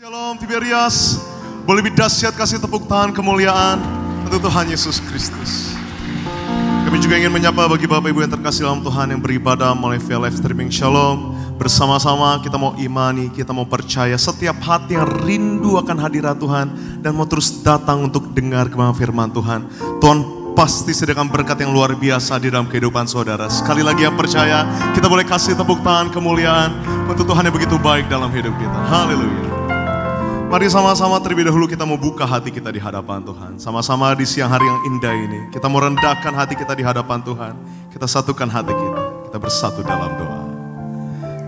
Shalom Tiberias, boleh lebih dahsyat kasih tepuk tangan kemuliaan untuk Tuhan Yesus Kristus. Kami juga ingin menyapa bagi Bapak Ibu yang terkasih dalam Tuhan yang beribadah melalui via live streaming. Shalom, bersama-sama kita mau imani, kita mau percaya setiap hati yang rindu akan hadirat Tuhan dan mau terus datang untuk dengar kebenaran firman Tuhan. Tuhan pasti sediakan berkat yang luar biasa di dalam kehidupan saudara. Sekali lagi yang percaya, kita boleh kasih tepuk tangan kemuliaan untuk Tuhan yang begitu baik dalam hidup kita. Haleluya. Mari sama-sama terlebih dahulu kita mau buka hati kita di hadapan Tuhan. Sama-sama di siang hari yang indah ini, kita mau rendahkan hati kita di hadapan Tuhan. Kita satukan hati kita bersatu dalam doa.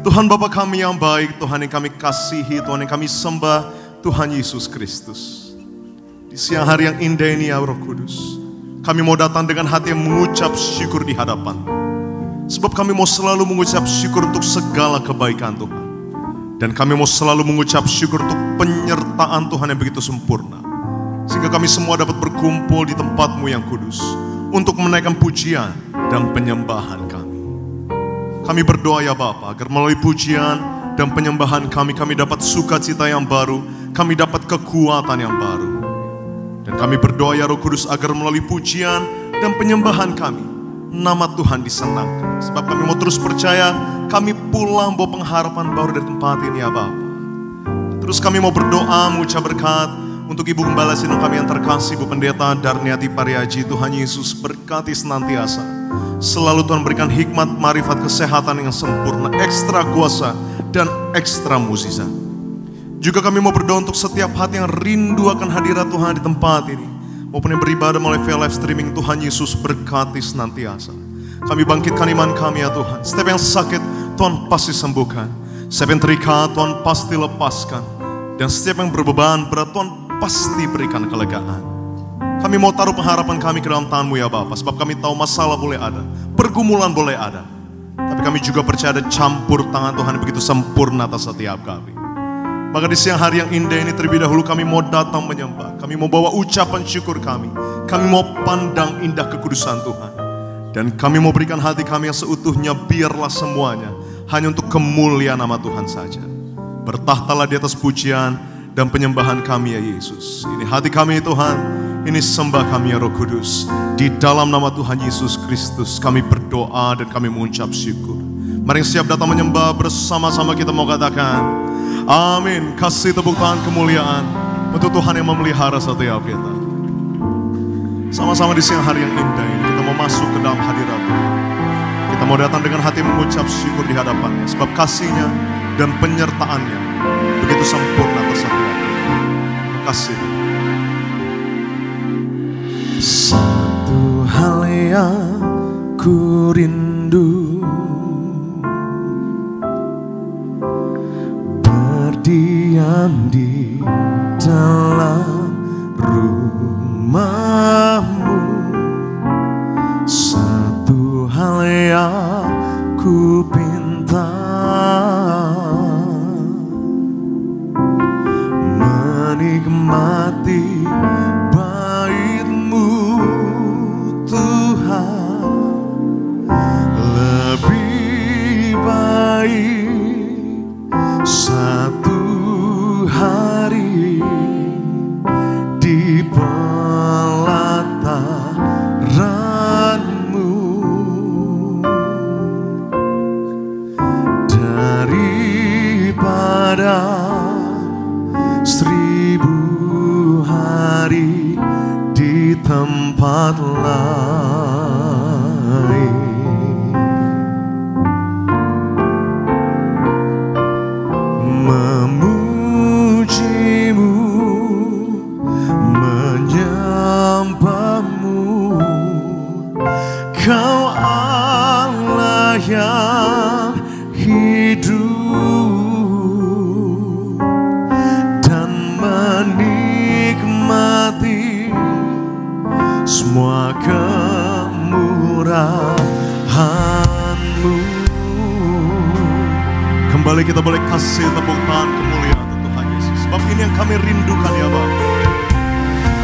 Tuhan Bapa kami yang baik, Tuhan yang kami kasihi, Tuhan yang kami sembah, Tuhan Yesus Kristus. Di siang hari yang indah ini ya Roh Kudus, kami mau datang dengan hati yang mengucap syukur di hadapan. Sebab kami mau selalu mengucap syukur untuk segala kebaikan Tuhan. Dan kami mau selalu mengucap syukur untuk penyertaan Tuhan yang begitu sempurna. Sehingga kami semua dapat berkumpul di tempat-Mu yang kudus untuk menaikkan pujian dan penyembahan kami. Kami berdoa ya Bapa, agar melalui pujian dan penyembahan kami dapat sukacita yang baru, kami dapat kekuatan yang baru. Dan kami berdoa ya Roh Kudus, agar melalui pujian dan penyembahan kami, nama Tuhan disenangkan. Sebab kami mau terus percaya, kami pulang bawa pengharapan baru dari tempat ini ya Bapa. Terus kami mau berdoa, mengucap berkat untuk Ibu Gembala Sidang kami yang terkasih, Ibu Pendeta Darniati Pariaji. Tuhan Yesus berkati senantiasa. Selalu Tuhan berikan hikmat, marifat, kesehatan yang sempurna, ekstra kuasa dan ekstra mukjizat. Juga kami mau berdoa untuk setiap hati yang rindu akan hadirat Tuhan di tempat ini, maupun yang beribadah melalui via live streaming. Tuhan Yesus berkati senantiasa. Kami bangkitkan iman kami ya Tuhan. Setiap yang sakit Tuhan pasti sembuhkan. Setiap yang terikat Tuhan pasti lepaskan. Dan setiap yang berbeban berat Tuhan pasti berikan kelegaan. Kami mau taruh pengharapan kami ke dalam tangan-Mu ya Bapa. Sebab kami tahu masalah boleh ada, pergumulan boleh ada, tapi kami juga percaya ada campur tangan Tuhan yang begitu sempurna atas setiap kami. Maka di siang hari yang indah ini terlebih dahulu kami mau datang menyembah. Kami mau bawa ucapan syukur kami. Kami mau pandang indah kekudusan Tuhan. Dan kami mau berikan hati kami yang seutuhnya, biarlah semuanya hanya untuk kemuliaan nama Tuhan saja. Bertahtalah di atas pujian dan penyembahan kami ya Yesus. Ini hati kami Tuhan, ini sembah kami ya Roh Kudus. Di dalam nama Tuhan Yesus Kristus kami berdoa dan kami mengucap syukur. Mari siap datang menyembah bersama-sama, kita mau katakan amin. Kasih tepuk tangan kemuliaan untuk Tuhan yang memelihara setiap kita. Sama-sama di siang hari yang indah ini kita mau masuk ke dalam hadirat Tuhan. Kita mau datang dengan hati mengucap syukur di hadapannya, sebab kasih-Nya dan penyertaan-Nya begitu sempurna atas setiap kita. Kasih. Satu hal yang ku rindu, berdiam di dalam rumah-Mu. Satu hal yang ku pinta, menikmati bait-Mu Tuhan. Lebih baik satu hari di pelataran-Mu daripada 1000 hari di tempat lain. Memuji-Mu, menyembah-Mu, Kau Allah yang hidup, dan menikmati semua kemurahan-Mu. Kembali kita boleh kasih tepuk tangan kemuliaan untuk Tuhan Yesus. Sebab ini yang kami rindukan ya Bapa.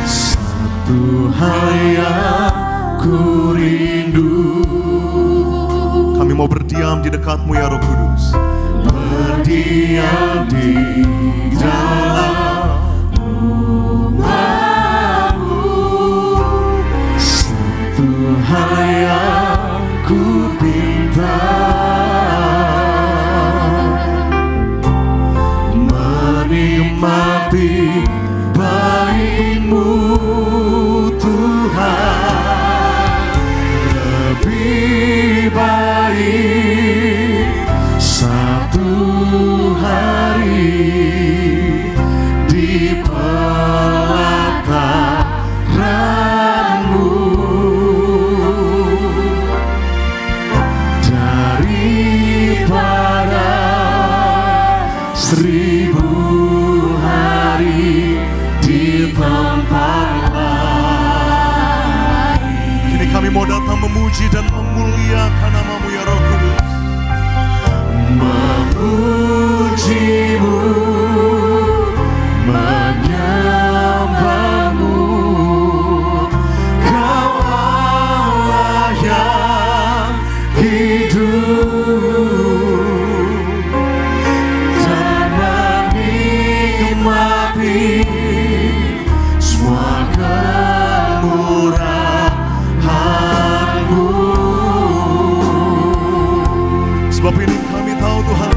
Satu hal yang ku rindu, kami mau berdiam di dekat-Mu ya Roh Kudus. berdiam diam di dalam rumahmu. Satu hal yang ku pinta, menikmati baik-Mu Tuhan. Lebih baik satu hari di pelataran-Mu daripada 1000 hari di tempat lain. Kini kami mau datang memuji dan memuliakan nama-Mu ya Roh Kudus. Memuji-Mu, menyembah-Mu, Kau Allah yang hidup, dan menikmati semua kemurahan-Mu. Sebab ini kami tahu Tuhan,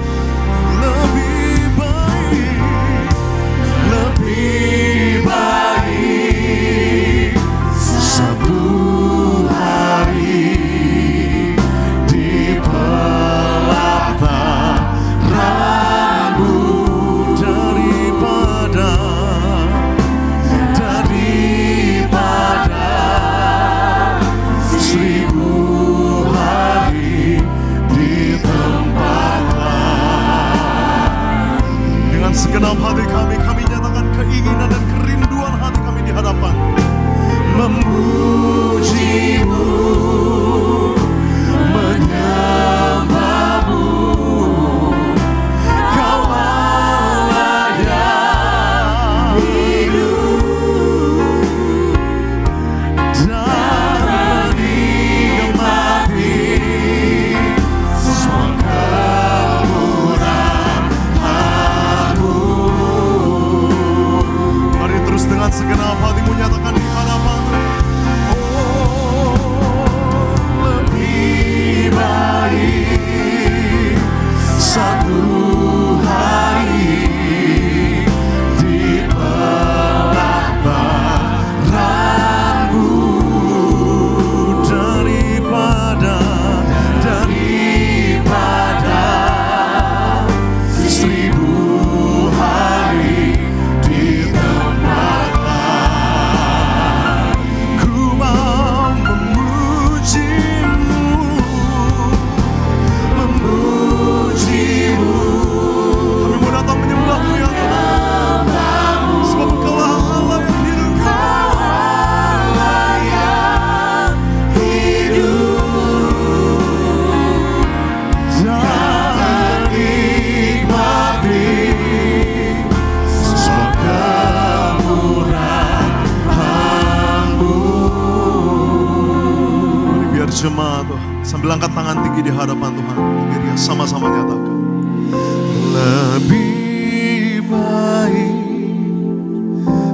lebih baik satu hari di pelataran-Mu daripada 1000 hari di tempat lain. dengan segenap hati kami nyatakan keinginan dan kerinduan hati kami di hadapan. Memuji-Mu, menyembah-Mu, Kau Allah yang hidup, dan menikmati semua kemurahan-Mu. Mari terus dengan segenap hatimu nyatakan di hadapan. Lebih baik satu hari di pelataran-Mu daripada 1000 hari di tempat lain. ku mau memuji-Mu, Memuji-Mu, kami mau datang menyembah-Mu ya Tuhan. Sebab Engkaulah Allah yang hidup. Allah yang hidup, dan menikmati semua kemurahan-Mu. Mari biar jemaat Tuhan sambil angkat tangan tinggi di hadapan Tuhan, biar ya sama-sama nyatakan. Lebih baik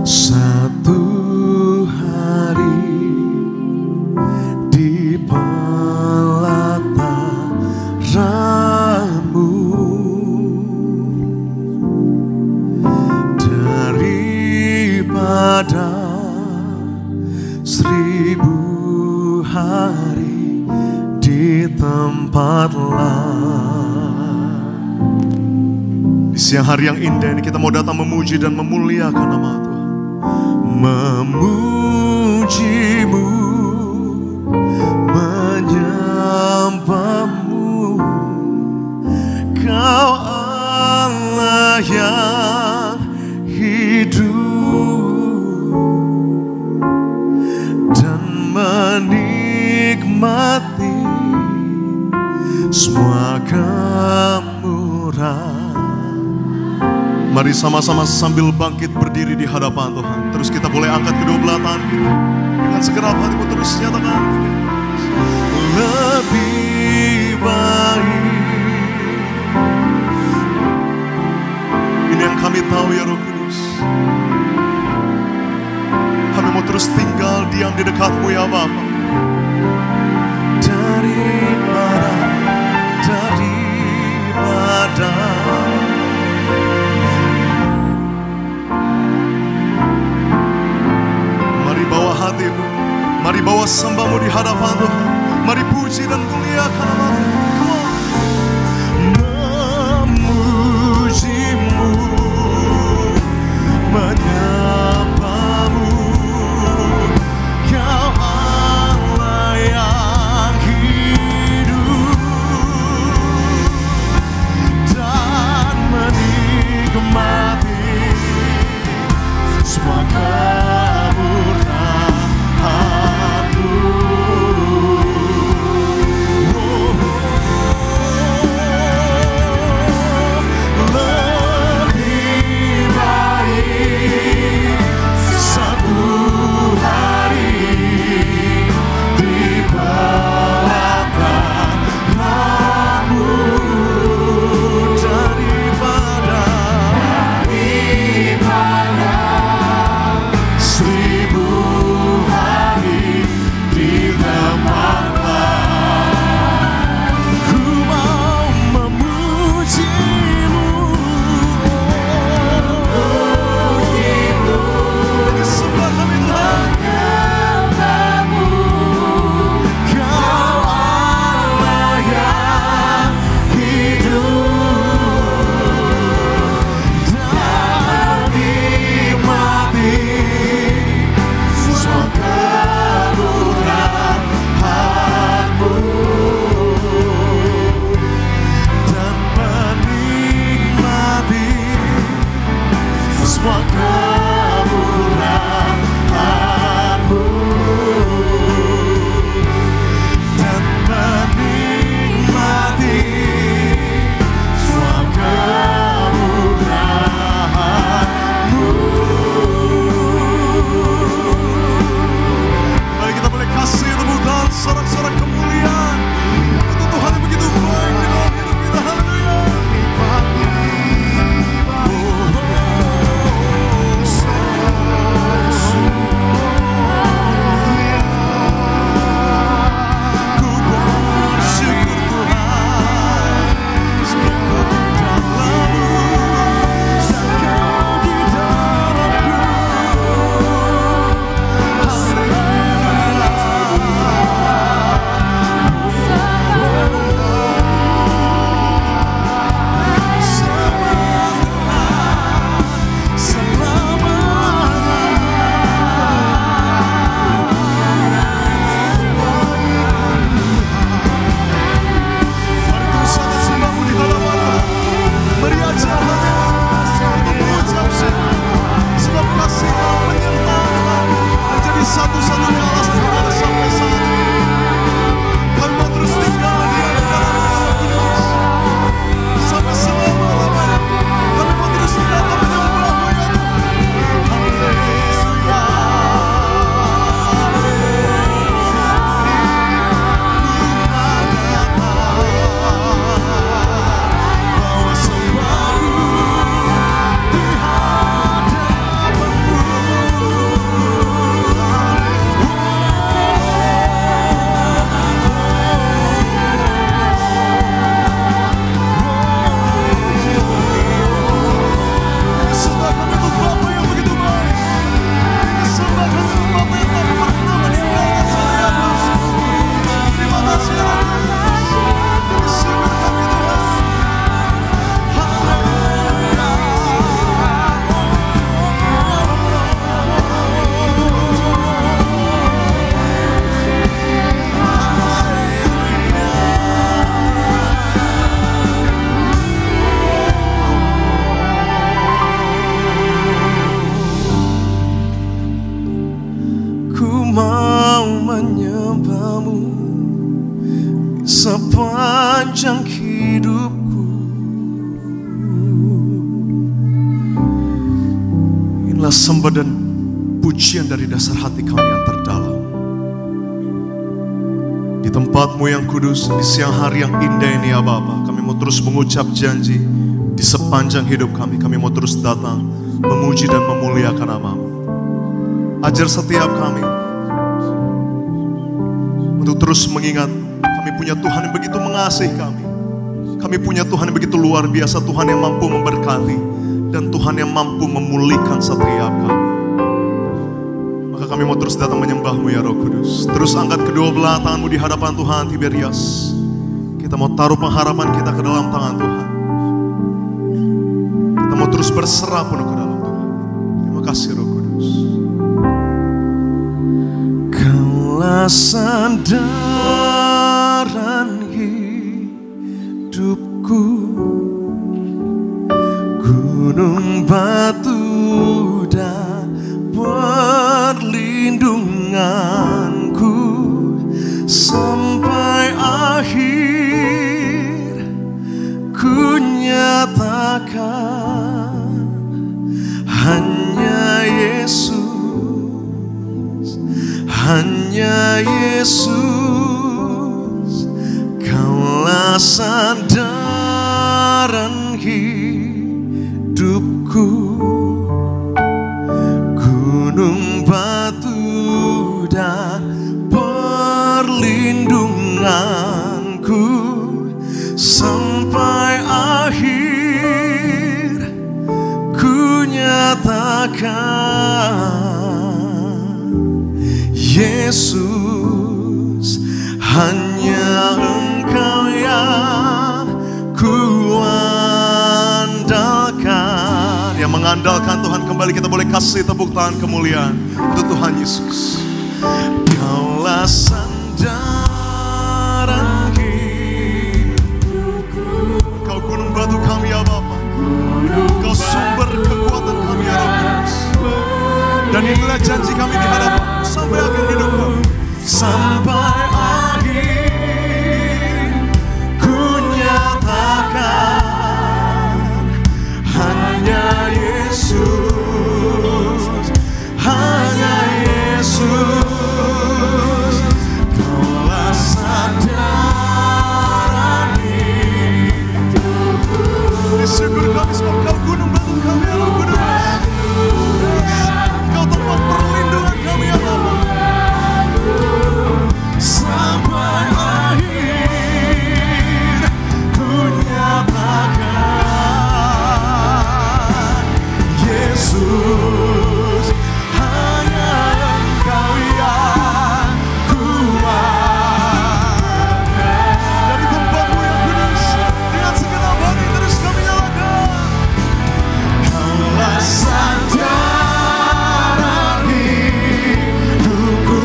satu hari di pelataran-Mu daripada 1000 hari di tempat lain. Di siang hari yang indah ini kita mau datang memuji dan memuliakan nama Tuhan. Memuji-Mu, menyembah-Mu, Kau Allah yang hidup, dan menikmati semua kemurahan. Mari sama-sama sambil bangkit berdiri di hadapan Tuhan. Terus kita boleh angkat kedua belah tangan kita. Dengan segenap hatimu terus nyatakan. Lebih baik berkat-Mu ya Bapa. Daripada Mari bawa hatimu, mari bawa sembahmu di hadapan Tuhan. Mari puji dan muliakan nama-Mu. memujimu, menyapamu, Kau Allah yang hidup dan menikmati semua kemurahan-Mu. Lebih baik satu hari di belakang-Mu daripada seribu hari di tempat ku mau memujimu. Di sebelah kami Tuhan. Kau Allah yang hidup dan menikmati semua kemurahan-Mu dan menikmati semua kemurahan-Mu dan menikmati semua kemurahan-Mu. Mari kita boleh kasih tepuk tangan, sorak-sorak kemuliaan untuk Tuhan yang begitu baik di dalam hidup kita. Haleluya. Ku bersyukur Tuhan, sebelum dalam-Mu saat Kau di dalamku. Mari terus angkat sembahmu di hadapan Tuhan. Mari ajar hati untuk mengucap syukur. Sebab kasih dan penyertaan Tuhan menjadi satu-satunya alas Tuhan sampai saat ini. Kami mau terus tinggal di dalam Tuhan sampai selama-lamanya. Kami mau terus datang menyembah-Mu ya Tuhan. Bawa sembahku di hadapan-Mu. Sembah kami untuk Bapa yang begitu baik. Sembah kami untuk Bapa yang tak pernah meninggalkan kami. Terima kasih Tuhan. Syukur kami Tuhan. Ku mau menyembah-Mu sepanjang hidupku. Inilah sembah dan pujian dari dasar hati kami yang terdalam. Di tempat-Mu yang kudus, di siang hari yang indah ini ya Bapa, kami mau terus mengucap janji di sepanjang hidup kami. Kami mau terus datang memuji dan memuliakan nama-Mu. Ajar setiap kami untuk terus mengingat kami punya Tuhan yang begitu mengasihi kami. Kami punya Tuhan yang begitu luar biasa, Tuhan yang mampu memberkati dan Tuhan yang mampu memulihkan setiap kami. Maka kami mau terus datang menyembah-Mu ya Roh Kudus. Terus angkat kedua belah tangan-Mu di hadapan Tuhan Tiberias. Kita mau taruh pengharapan kita ke dalam tangan Tuhan. Kita mau terus berserah penuh ke dalam Tuhan. Terima kasih Roh Kudus. Kaulah sandaran hidupku, gunung batu dan perlindunganku sampai akhir. Ku nyatakan hanya Yesus, hanya Yesus. Kaulah sandaran hidupku, gunung batu dan perlindunganku sampai akhir. Ku nyatakan Yesus, hanya Engkau yang kuandalkan. Yang mengandalkan Tuhan, kembali kita boleh kasih tepuk tangan kemuliaan untuk Tuhan Yesus. Kaulah sandaran hidupku, Kau gunung batu kami ya Bapa, Kau sumber kekuatan kami ya Roh Kudus. Dan inilah janji kami di hadapan sampai akhir hidup kami. sampai akhir. Ku nyatakan hanya Yesus, hanya Yesus. Kaulah sandaran hidupku. Disyukur kami sebab Kau gunung batu kami ya Roh Kudus. Kau tempat perlindungan kami ya Bapa. Sampai akhir ku nyatakan Yesus, hanya Engkau yang kuandalkan. Dari tempat-Mu yang kudus, dengan segenap hati terus kami nyalakan. Kaulah sandaran hidupku,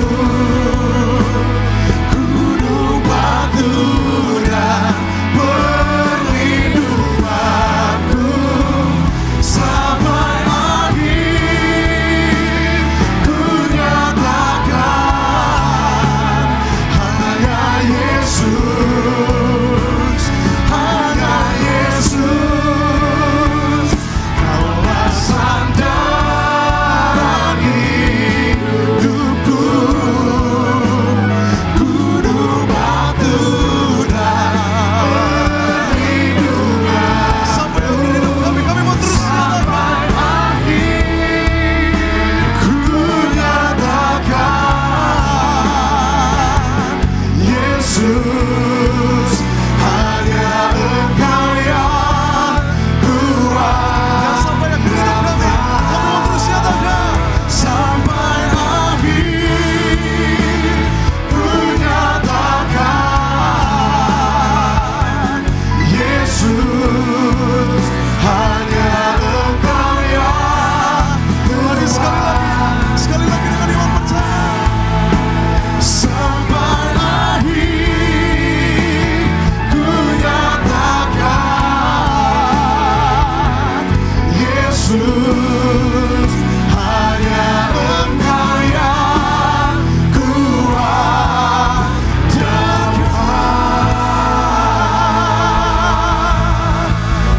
gunung batu dan perlindunganku sampai akhir. Ku nyatakan hanya Yesus, hanya Yesus. Kaulah sandaran hidupku, gunung batu dan perlindungan. Sampai akhir hidup kami mau terus nyalakan. Sampai akhir ku nyatakan Yesus, hanya Engkau yang Dan sampai akhir hidup kami mau terus nyalakan. sampai akhir ku nyatakan Yesus, hanya Engkau yang Mari sekali lagi dengan iman percaya. sampai akhir ku nyatakan Yesus, hanya Engkau yang kuandalkan.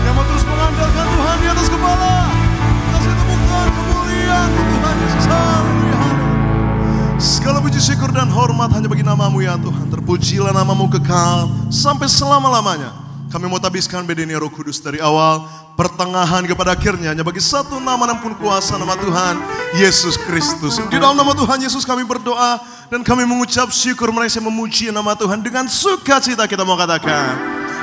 Yang mau terus mengandalkan Tuhan di atas kepala, kasih tepuk tangan kemuliaan untuk Tuhan Yesus. Haleluya, haleluya. Segala puji syukur dan hormat hanya bagi nama-Mu ya Tuhan. Terpujilah nama-Mu kekal sampai selama-lamanya. Kami mau tabiskan bedanya Roh Kudus dari awal, pertengahan kepada akhirnya hanya bagi satu nama dan pun kuasa, nama Tuhan Yesus Kristus. Di dalam nama Tuhan Yesus kami berdoa dan kami mengucap syukur, mereka memuji nama Tuhan dengan sukacita kita mau katakan.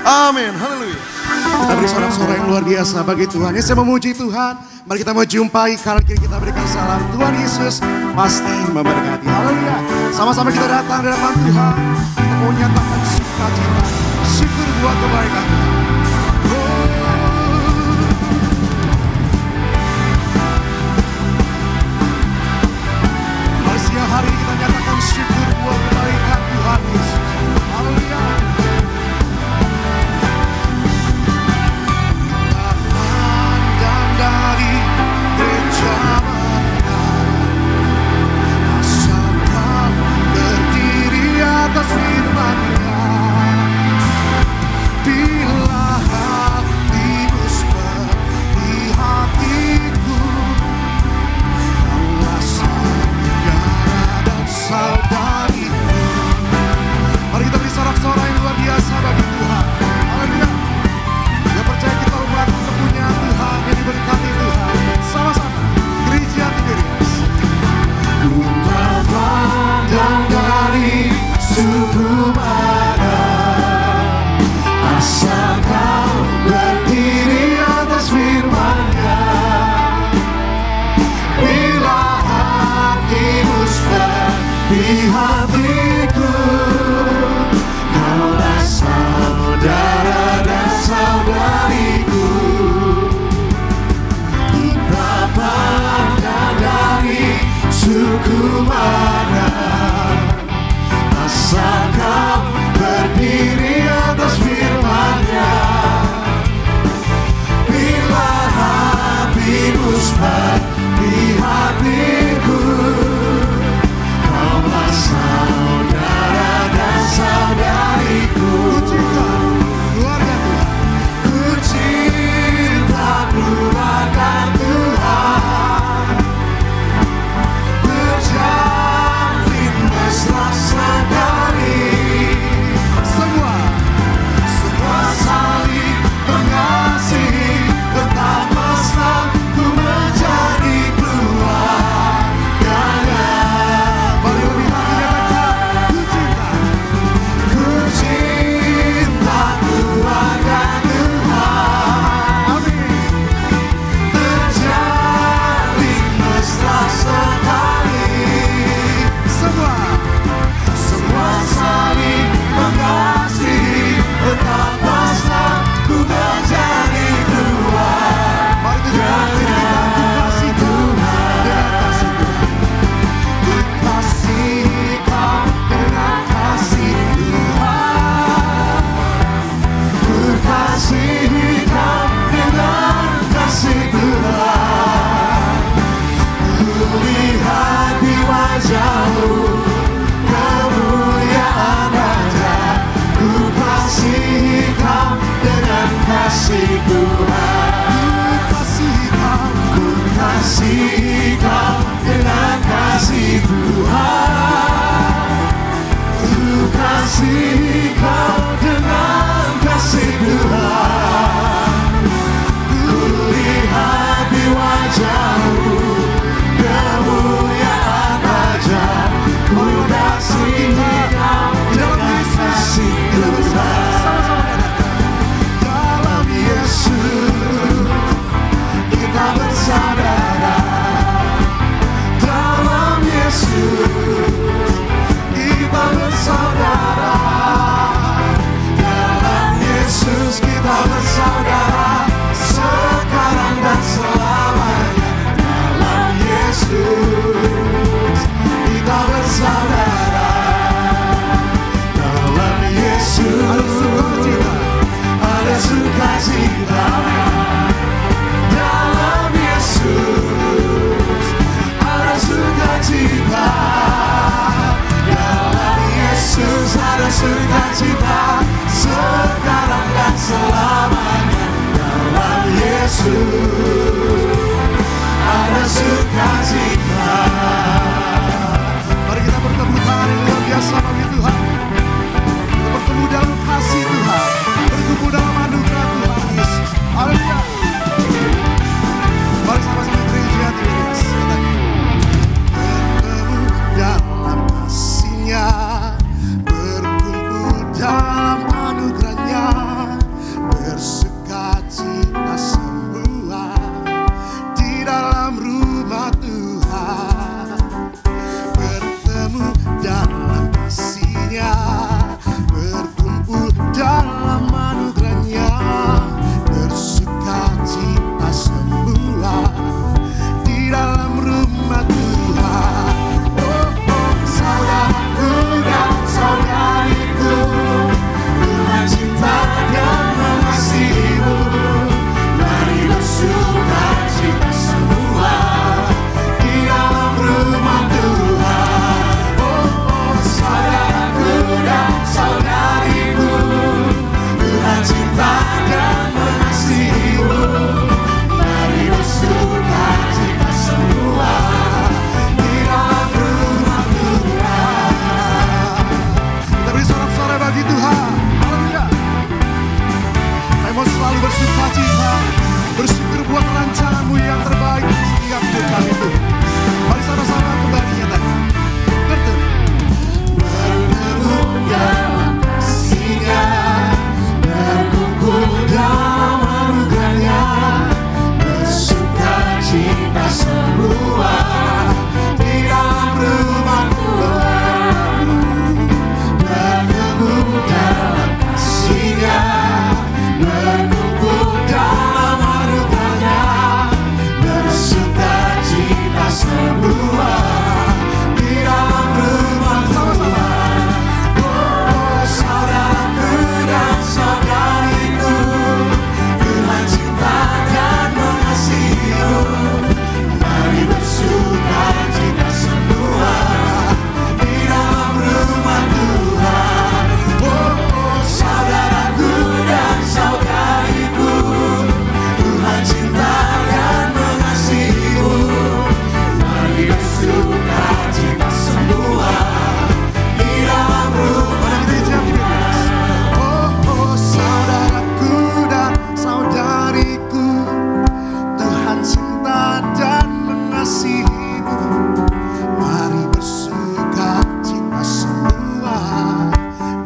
Amin. Haleluya. Kita beri sorak-sorai yang luar biasa bagi Tuhan. Yesus memuji Tuhan. Mari kita mau jumpai kanan kiri kita berikan salam. Tuhan Yesus pasti memberkati. Haleluya. Sama-sama kita datang di hadapan Tuhan. Kita mau nyatakan sukacita. Syukur buat kebaikan Tuhan. Mari siang hari ini kita nyatakan syukur buat kebaikan Tuhan Yesus. Haleluya. Dari asal kau berdiri atas firman-Nya, bila hatimu seperti hatiku, kaulah saudara dan saudariku. Mari kita beri sorak-sorai yang luar biasa bagi Tuhan. Haleluya. Yang percaya kita umat punya Tuhan yang diberkati Tuhan. Sama-sama gereja Tiberias. Ku tak pandang dari suku mana, asal kau berdiri atas firman-Nya. Bila hatimu seperti hatiku, kaulah saudara dan saudariku. Pandang dari suku mana, asal kau berdiri atas firman-Nya. Bila hatimu seperti hatiku, kaulah saudara dan saudariku. Ku cinta keluarga Tuhan, berjalin mesra sekali. Semua saling mengasihi, tetap mesra ku menjadi keluarganya. Mari lebih lagi katakan, ku cinta keluarga Tuhan. Amin. Terjalin mesra sekali. Semua saling mengasihi, tetap mesra ku menjadi keluarga. Mari tunjukkan diri kita, ku kasih Tuhan dengan kasih Tuhan. Ku kasih kau dengan kasih Tuhan. Ku kasih kau dengan kasih Tuhan. Ku lihat di wajahmu kemuliaan Raja. Ku kasih kau dengan kasih Tuhan. Ku kasih kau dengan kasih Tuhan. Ku kasih kau dengan kasih Tuhan. Ku lihat di wajahmu kemuliaan Raja. Ku kasih kau dengan kasih Tuhan. Dalam Yesus kita bersaudara. Dalam Yesus kita bersaudara. Dalam Yesus kita bersaudara, sekarang dan selamanya. Dalam Yesus kita bersaudara. Dalam Yesus ada sukacita. Dalam Yesus ada sukacita. Dalam Yesus ada sukacita, sekarang dan selamanya. Dalam Yesus ada sukacita. Mari kita bertepuk tangan yang luar biasa bagi Tuhan. Kita bertemu dalam kasih Tuhan, berkumpul dalam mau selalu bersuka cita, bersyukur buat rancangan-Mu yang terbaik setiap hidup kami Tuhan. Mari sama-sama kembali nyatakan. Bertemu dalam kasih-Nya, berkumpul dalam anugerah-Nya, bersuka cita semua di dalam rumah Tuhan. Bertemu dalam kasih-Nya, berkumpul dalam anugerah-Nya, bersuka cita semua di dalam rumah Tuhan. Oh, saudaraku dan saudariku, Tuhan cinta dan mengasihimu. Mari bersuka cita semua di dalam rumah Tuhan. Oh, saudaraku dan saudariku, Tuhan cinta dan mengasihimu. Mari bersuka cita semua di dalam rumah Tuhan. Oh, saudaraku dan saudariku, Tuhan cinta dan mengasihimu. Mari bersuka cita semua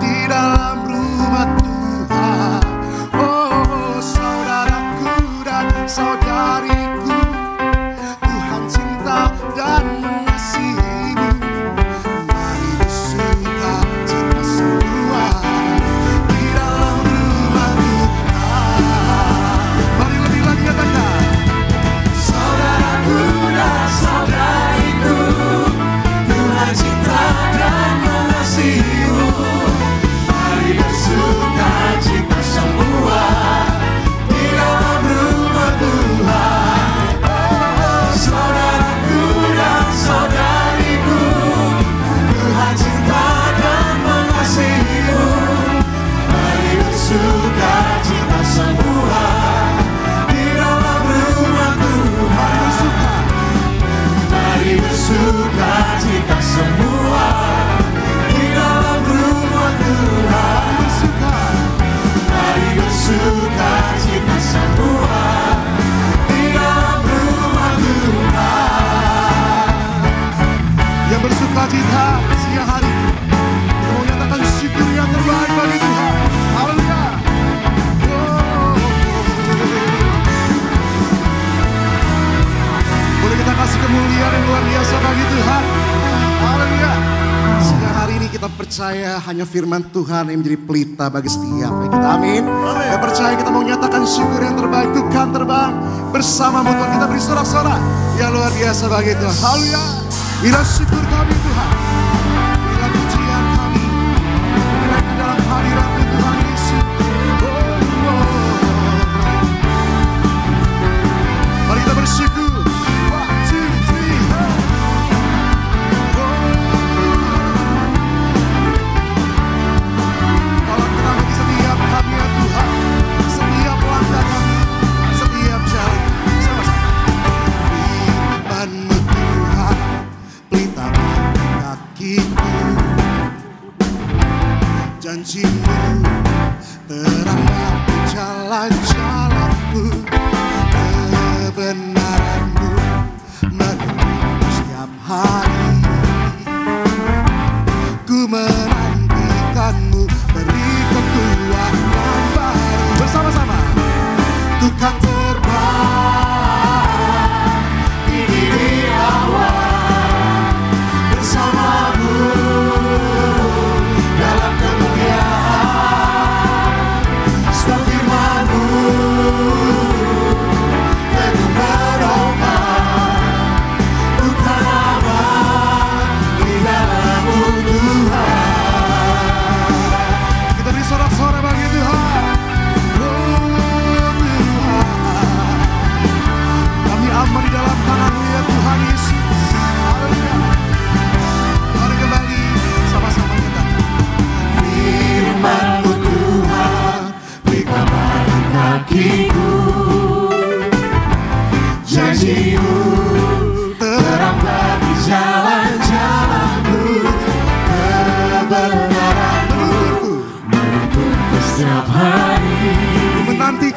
di dalam rumah Tuhan. Oh, saudaraku dan saudariku, Tuhan cinta dan mengasihimu. Mari bersuka cita semua di dalam rumah Tuhan. Mari lebih lagi katakan. Saudaraku dan saudariku, Tuhan cinta dan mengasihimu. Mari bersuka cita semua di dalam rumah Tuhan. Oh, saudaraku dan saudariku, Tuhan cinta dan mengasihimu. Mari bersuka cita semua di dalam rumah Tuhan. Mari bersuka cita semua di dalam rumah Tuhan. Mari bersuka cita semua di dalam rumah Tuhan. Yang bersuka cita siang hari, kita mau nyatakan syukur yang terbaik bagi Tuhan. Haleluya. Boleh kita kasih kemuliaan yang luar biasa bagi Tuhan. Haleluya. Siang hari ini kita percaya hanya firman Tuhan yang menjadi pelita bagi setiap kita. Amin. Kita percaya kita mau nyatakan syukur yang terbaik. Tuhan terbang bersamamu Tuhan. Kita beri sorak-sorak yang luar biasa bagi Tuhan. Haleluya. Inilah syukur kami Tuhan. Inilah pujian kami. Menaikkan dalam hadirat-Mu Tuhan Yesus. Mari kita bersyukur. 1, 2, 3. Kalau tenang bagi setiap kami ya Tuhan, setiap langkah kami, setiap jalan. Sama-sama. Firman-Mu Tuhan, pelita bagi kakiku. Janji-Mu terang bagi jalan-jalanku. Kebenaran-Mu menuntun setiap hari. Ku menantikan-Mu beri kekuatan baru. Bersama-sama. Tuhan terbang tinggi di awan, bersama-Mu dalam kemuliaan. Sebab firman-Mu teguh menopang. Tuhan aman di dalam-Mu Tuhan. Kita beri sorak-sorai bagi Tuhan. Oh Tuhan, kami aman di dalam tangan-Mu ya Tuhan Yesus. Haleluya. Mari kembali sama-sama nyatakan. Firman-Mu Tuhan, pelita bagi kakiku. Janji-Mu terang bagi jalan-jalanku. Kebenaran-Mu menuntunku setiap hari. Ku menanti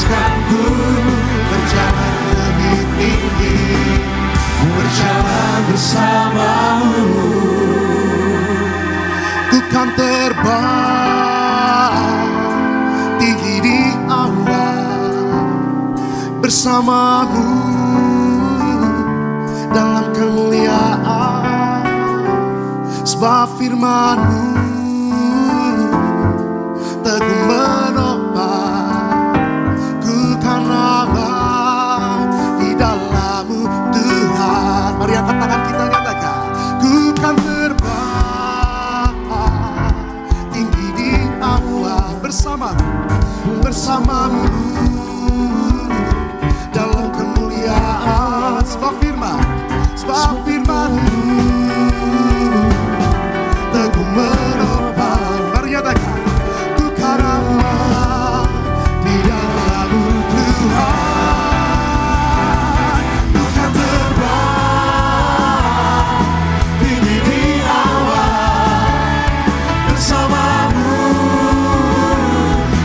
teruskanku berjalan lebih tinggi, berjalan bersamamu. Ku kan terbang tinggi di awan bersamamu dalam kemuliaan, sebab firman-Mu teguh menopang. Ku kan aman di dalam-Mu Tuhan. Mari angkat tangan kita katakan, ku kan terbang tinggi di awan bersamamu dalam kemuliaan, sebab firman-Mu teguh menopang. Mari nyatakan, ku kan aman di dalam-Mu Tuhan. Ku kan terbang tinggi di awan bersamamu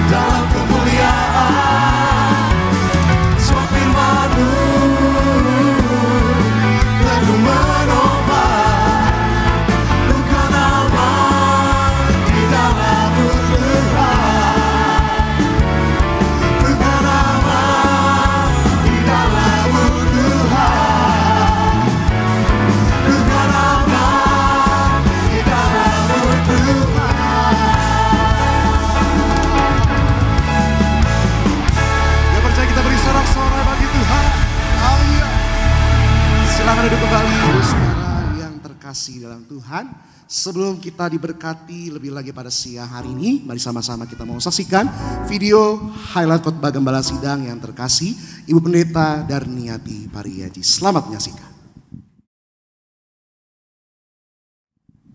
dalam kemuliaan, sebab firman-Mu teguh menopang. Ku kan aman di dalam-Mu Tuhan. Ku kan aman di dalam-Mu Tuhan. Ku kan aman di dalam-Mu Tuhan. Ya, percaya kita beri sorak-sorai bagi Tuhan. Haleluya. Silakan duduk kembali saudara yang terkasih dalam Tuhan. Sebelum kita diberkati lebih lagi pada siang hari ini, mari sama-sama kita mau saksikan video highlight khotbah Gembala Sidang yang terkasih Ibu Pendeta Darniati Pariyaji. Selamat menyaksikan.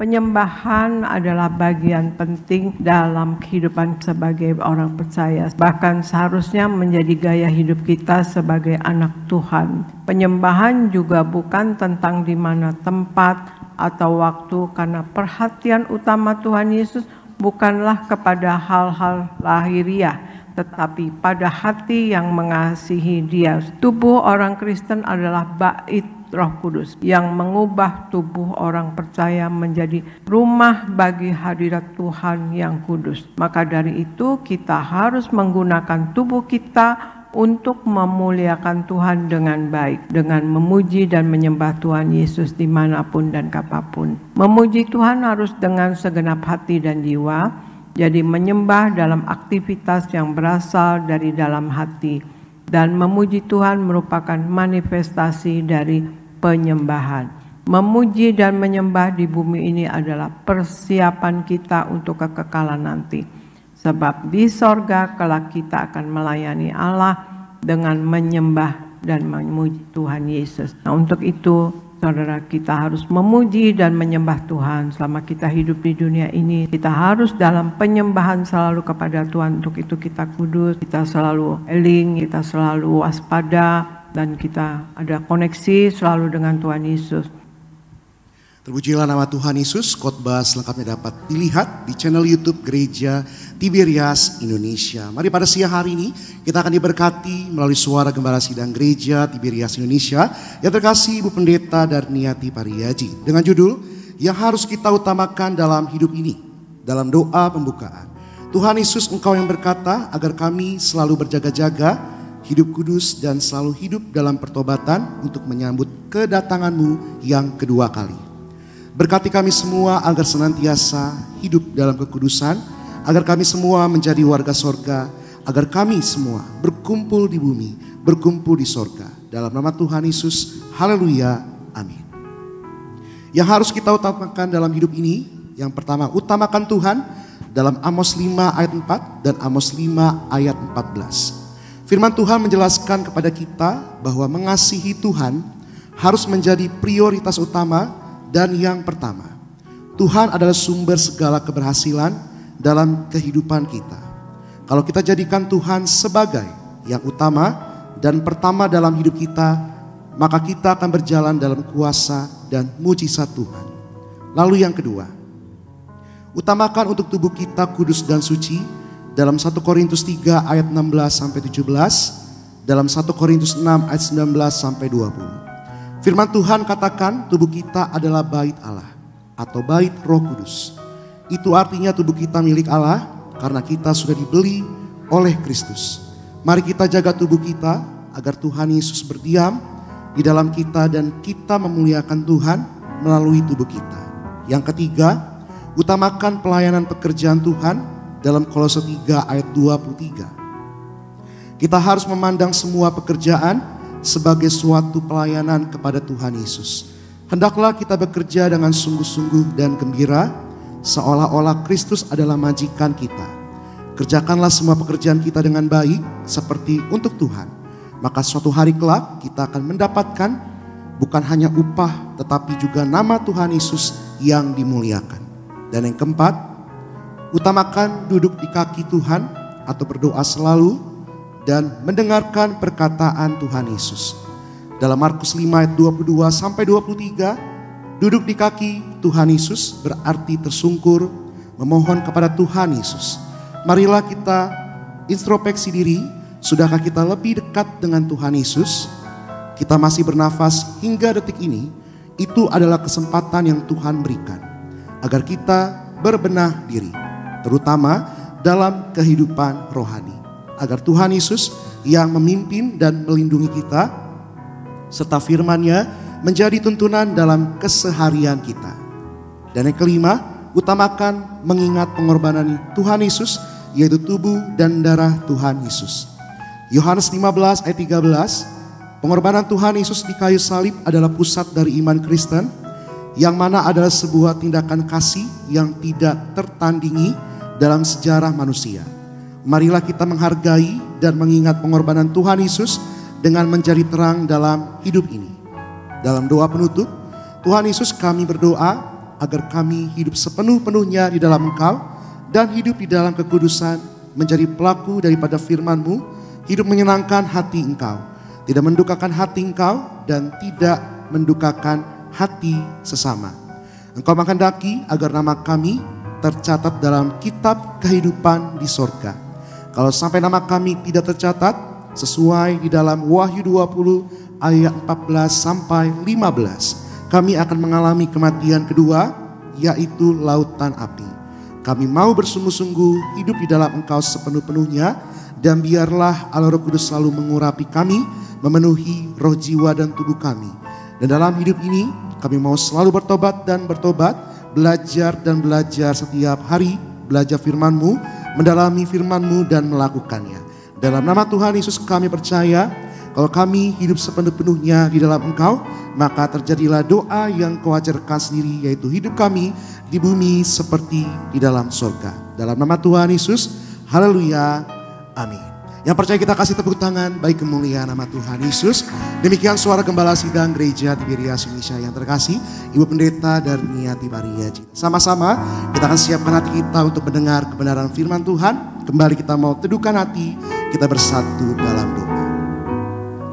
Penyembahan adalah bagian penting dalam kehidupan sebagai orang percaya. Bahkan seharusnya menjadi gaya hidup kita sebagai anak Tuhan. Penyembahan juga bukan tentang di mana tempat atau waktu, karena perhatian utama Tuhan Yesus bukanlah kepada hal-hal lahiriah, tetapi pada hati yang mengasihi Dia. Tubuh orang Kristen adalah bait Roh Kudus yang mengubah tubuh orang percaya menjadi rumah bagi hadirat Tuhan yang kudus. Maka dari itu kita harus menggunakan tubuh kita untuk memuliakan Tuhan dengan baik, dengan memuji dan menyembah Tuhan Yesus dimanapun dan kapanpun. Memuji Tuhan harus dengan segenap hati dan jiwa, jadi menyembah dalam aktivitas yang berasal dari dalam hati. Dan memuji Tuhan merupakan manifestasi dari penyembahan. Memuji dan menyembah di bumi ini adalah persiapan kita untuk kekekalan nanti. Sebab di sorga kelak kita akan melayani Allah dengan menyembah dan memuji Tuhan Yesus. Nah, untuk itu saudara, kita harus memuji dan menyembah Tuhan selama kita hidup di dunia ini. Kita harus dalam penyembahan selalu kepada Tuhan. Untuk itu kita kudus, kita selalu eling, kita selalu waspada, dan kita ada koneksi selalu dengan Tuhan Yesus. Terpujilah nama Tuhan Yesus. Khotbah selengkapnya dapat dilihat di channel YouTube Gereja Tiberias Indonesia. Mari pada siang hari ini kita akan diberkati melalui suara Gembala Sidang Gereja Tiberias Indonesia yang terkasih Ibu Pendeta Darniati Pariyaji, dengan judul yang harus kita utamakan dalam hidup ini. Dalam doa pembukaan, Tuhan Yesus, Engkau yang berkata agar kami selalu berjaga-jaga, hidup kudus dan selalu hidup dalam pertobatan untuk menyambut kedatangan-Mu yang kedua kali. Berkati kami semua agar senantiasa hidup dalam kekudusan, agar kami semua menjadi warga sorga, agar kami semua berkumpul di bumi, berkumpul di sorga. Dalam nama Tuhan Yesus, haleluya, amin. Yang harus kita utamakan dalam hidup ini, yang pertama, utamakan Tuhan dalam Amos 5 ayat 4 dan Amos 5 ayat 14. Firman Tuhan menjelaskan kepada kita bahwa mengasihi Tuhan harus menjadi prioritas utama. Dan yang pertama, Tuhan adalah sumber segala keberhasilan dalam kehidupan kita. Kalau kita jadikan Tuhan sebagai yang utama dan pertama dalam hidup kita, maka kita akan berjalan dalam kuasa dan mujizat Tuhan. Lalu yang kedua, utamakan untuk tubuh kita kudus dan suci dalam 1 Korintus 3 ayat 16-17, dalam 1 Korintus 6 ayat 19-20. Firman Tuhan katakan tubuh kita adalah bait Allah atau bait Roh Kudus. Itu artinya tubuh kita milik Allah karena kita sudah dibeli oleh Kristus. Mari kita jaga tubuh kita agar Tuhan Yesus berdiam di dalam kita dan kita memuliakan Tuhan melalui tubuh kita. Yang ketiga, utamakan pelayanan pekerjaan Tuhan dalam Kolose 3 ayat 23. Kita harus memandang semua pekerjaan sebagai suatu pelayanan kepada Tuhan Yesus. Hendaklah kita bekerja dengan sungguh-sungguh dan gembira, seolah-olah Kristus adalah majikan kita. Kerjakanlah semua pekerjaan kita dengan baik seperti untuk Tuhan. Maka suatu hari kelak kita akan mendapatkan bukan hanya upah tetapi juga nama Tuhan Yesus yang dimuliakan. Dan yang keempat, utamakan duduk di kaki Tuhan atau berdoa selalu dan mendengarkan perkataan Tuhan Yesus. Dalam Markus 5 ayat 22-23, duduk di kaki Tuhan Yesus berarti tersungkur memohon kepada Tuhan Yesus. Marilah kita introspeksi diri, sudahkah kita lebih dekat dengan Tuhan Yesus? Kita masih bernafas hingga detik ini, itu adalah kesempatan yang Tuhan berikan agar kita berbenah diri, terutama dalam kehidupan rohani, agar Tuhan Yesus yang memimpin dan melindungi kita serta firman-Nya menjadi tuntunan dalam keseharian kita. Dan yang kelima, utamakan mengingat pengorbanan Tuhan Yesus, yaitu tubuh dan darah Tuhan Yesus. Yohanes 15 ayat 13, pengorbanan Tuhan Yesus di kayu salib adalah pusat dari iman Kristen, yang mana adalah sebuah tindakan kasih yang tidak tertandingi dalam sejarah manusia. Marilah kita menghargai dan mengingat pengorbanan Tuhan Yesus dengan menjadi terang dalam hidup ini. Dalam doa penutup, Tuhan Yesus, kami berdoa agar kami hidup sepenuh-penuhnya di dalam Engkau dan hidup di dalam kekudusan, menjadi pelaku daripada firman-Mu, hidup menyenangkan hati Engkau, tidak mendukakan hati Engkau dan tidak mendukakan hati sesama. Engkau menghendaki agar nama kami tercatat dalam kitab kehidupan di sorga. Kalau sampai nama kami tidak tercatat, sesuai di dalam Wahyu 20 ayat 14-15, kami akan mengalami kematian kedua, yaitu lautan api. Kami mau bersungguh-sungguh hidup di dalam Engkau sepenuh-penuhnya, dan biarlah Allah Roh Kudus selalu mengurapi kami, memenuhi roh, jiwa, dan tubuh kami. Dan dalam hidup ini kami mau selalu bertobat dan bertobat, belajar dan belajar setiap hari, belajar firman-Mu, mendalami firman-Mu dan melakukannya. Dalam nama Tuhan Yesus kami percaya, kalau kami hidup sepenuh-penuhnya di dalam Engkau, maka terjadilah doa yang Kau ajarkan sendiri, yaitu hidup kami di bumi seperti di dalam surga. Dalam nama Tuhan Yesus, haleluya, amin. Yang percaya kita kasih tepuk tangan bagi kemuliaan nama Tuhan Yesus. Demikian suara gembala sidang gereja Tiberias Indonesia yang terkasih, Ibu Pendeta Darniati Maria. Sama-sama kita akan siapkan hati kita untuk mendengar kebenaran firman Tuhan. Kembali kita mau teduhkan hati, kita bersatu dalam doa.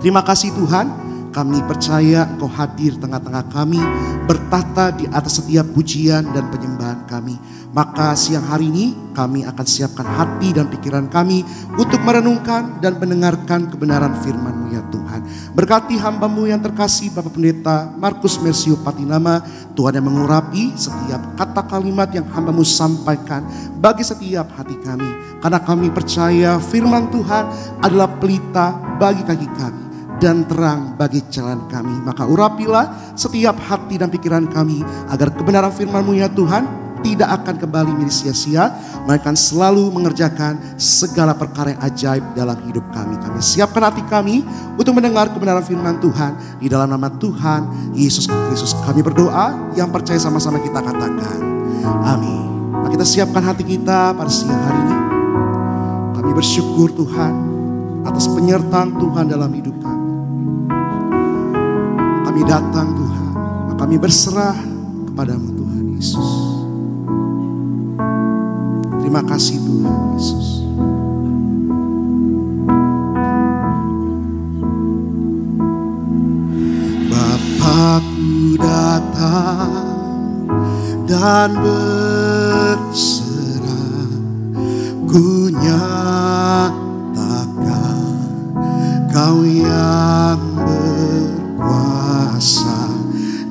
Terima kasih Tuhan, kami percaya Engkau hadir tengah-tengah kami, bertahta di atas setiap pujian dan penyembahan kami. Maka siang hari ini kami akan siapkan hati dan pikiran kami untuk merenungkan dan mendengarkan kebenaran firman-Mu ya Tuhan. Berkati hamba-Mu yang terkasih Bapak Pendeta Markus Mersio Patinama, Tuhan yang mengurapi setiap kata kalimat yang hamba-Mu sampaikan bagi setiap hati kami. Karena kami percaya firman Tuhan adalah pelita bagi kaki kami dan terang bagi jalan kami. Maka urapilah setiap hati dan pikiran kami agar kebenaran firman-Mu ya Tuhan tidak akan kembali menjadi sia-sia, melainkan selalu mengerjakan segala perkara yang ajaib dalam hidup kami. Kami siapkan hati kami untuk mendengar kebenaran firman Tuhan. Di dalam nama Tuhan Yesus Kristus kami berdoa, yang percaya sama-sama kita katakan amin. Mari kita siapkan hati kita pada siang hari ini. Kami bersyukur Tuhan atas penyertaan Tuhan dalam hidup kami. Kami datang Tuhan, kami berserah kepadamu Tuhan Yesus. Terima kasih Tuhan Yesus. Bapa-Ku datang dan berserah, ku nyatakan Kau yang berkuasa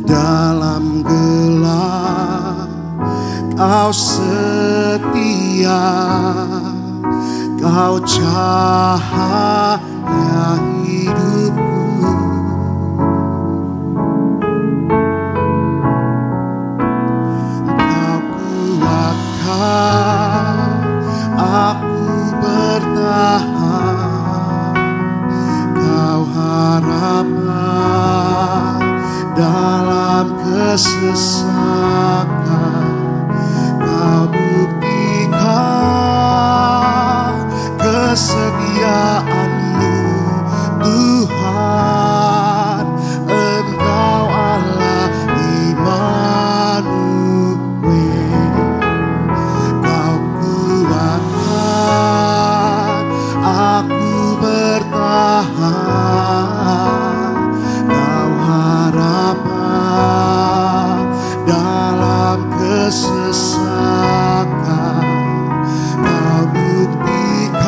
dalam gelap, Kau setia, Kau cahaya hidupku. Kau kuatkan aku bertahan, Kau harapan dalam kesesakan, Kau buktikan kesetiaan-Mu Tuhan, Engkau Allah Immanuel. Kau kuatkan aku bertahan, Kau harapan dalam kesesakan, Kau buktikan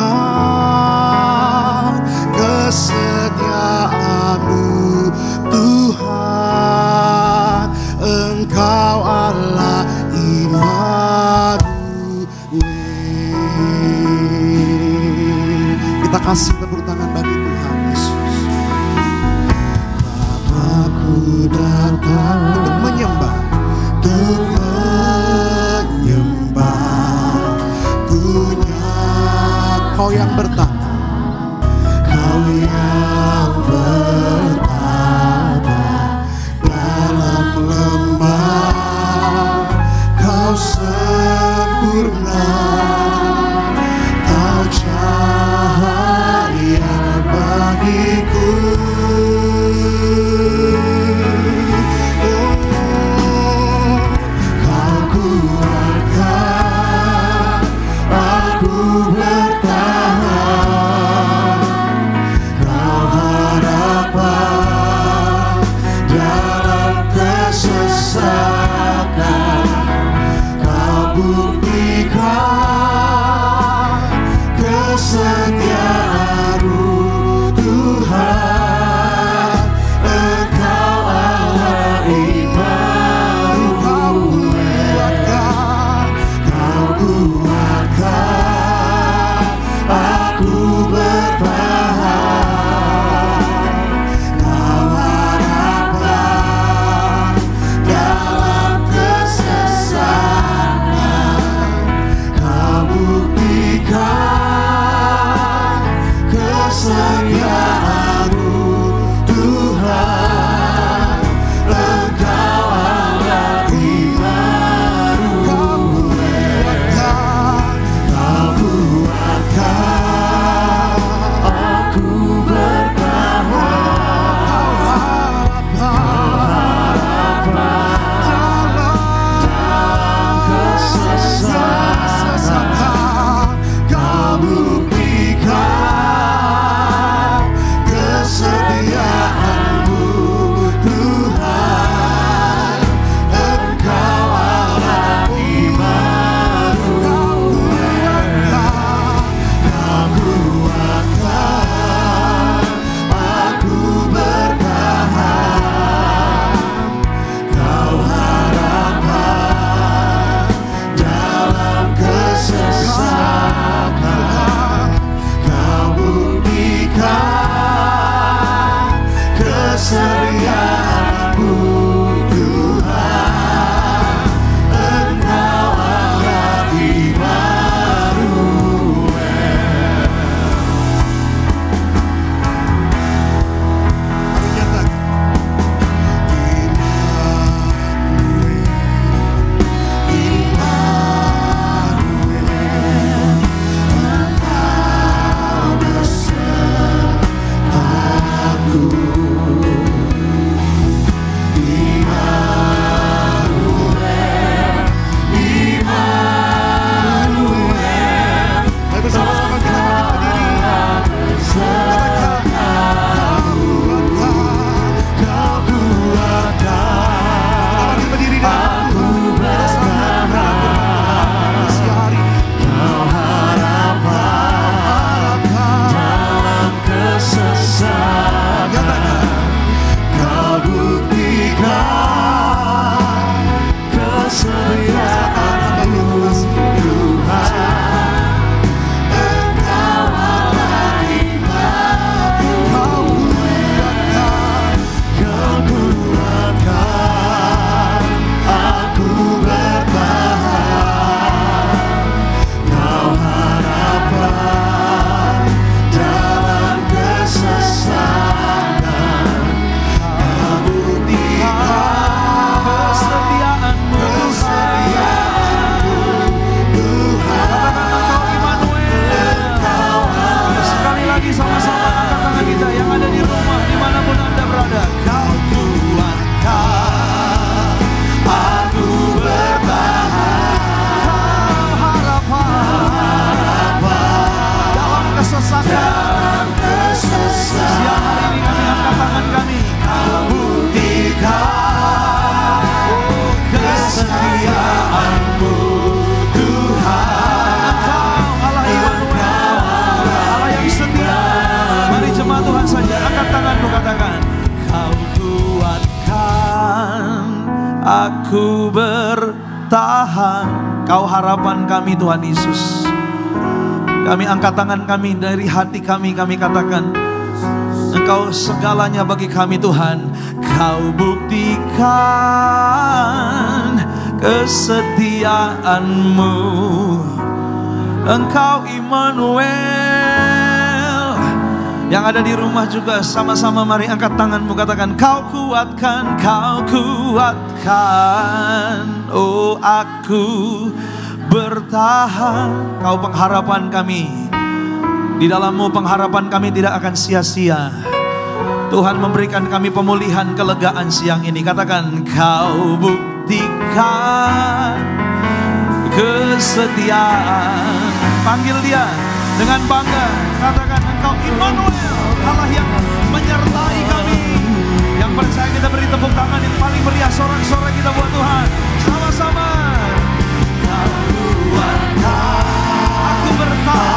kesetiaan-Mu Tuhan, Engkau Allah Immanuel. Kita kasih tepuk tangan bagi Tuhan Yesus. Bapakku datang untuk menyembah, Kau yang bertata, Kau yang bertata dalam lembah, Kau sempurna, Kau cahaya bagiku. Kau kuatkan aku bertahan, Kau harapan dalam kesesakan, Kau buktikan kesetiaan-Mu Tuhan, Engkau Allah Immanuel. Kau kuatkan Aku bertahan. Kau harapan kami Tuhan Yesus. Kami angkat tangan kami dari hati kami katakan, Engkau segalanya bagi kami Tuhan. Kau buktikan kesetiaan-Mu. Engkau Immanuel. Yang ada di rumah juga sama-sama mari angkat tanganmu, katakan, Kau kuatkan, Kau kuatkan. Oh, aku bertahan. Kau pengharapan kami. Di dalam-Mu pengharapan kami tidak akan sia-sia. Tuhan memberikan kami pemulihan, kelegaan siang ini. Katakan, Kau buktikan kesetiaan. Panggil dia dengan bangga. Katakan, Engkau Immanuel, Allah yang menyertai kami. Yang percaya kita beri tepuk tangan yang paling meriah, sorak-sorai kita buat Tuhan. Sama-sama. Kau kuatkan, aku bertahan.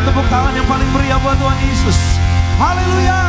Tepuk tangan yang paling meriah buat Tuhan Yesus. Haleluya.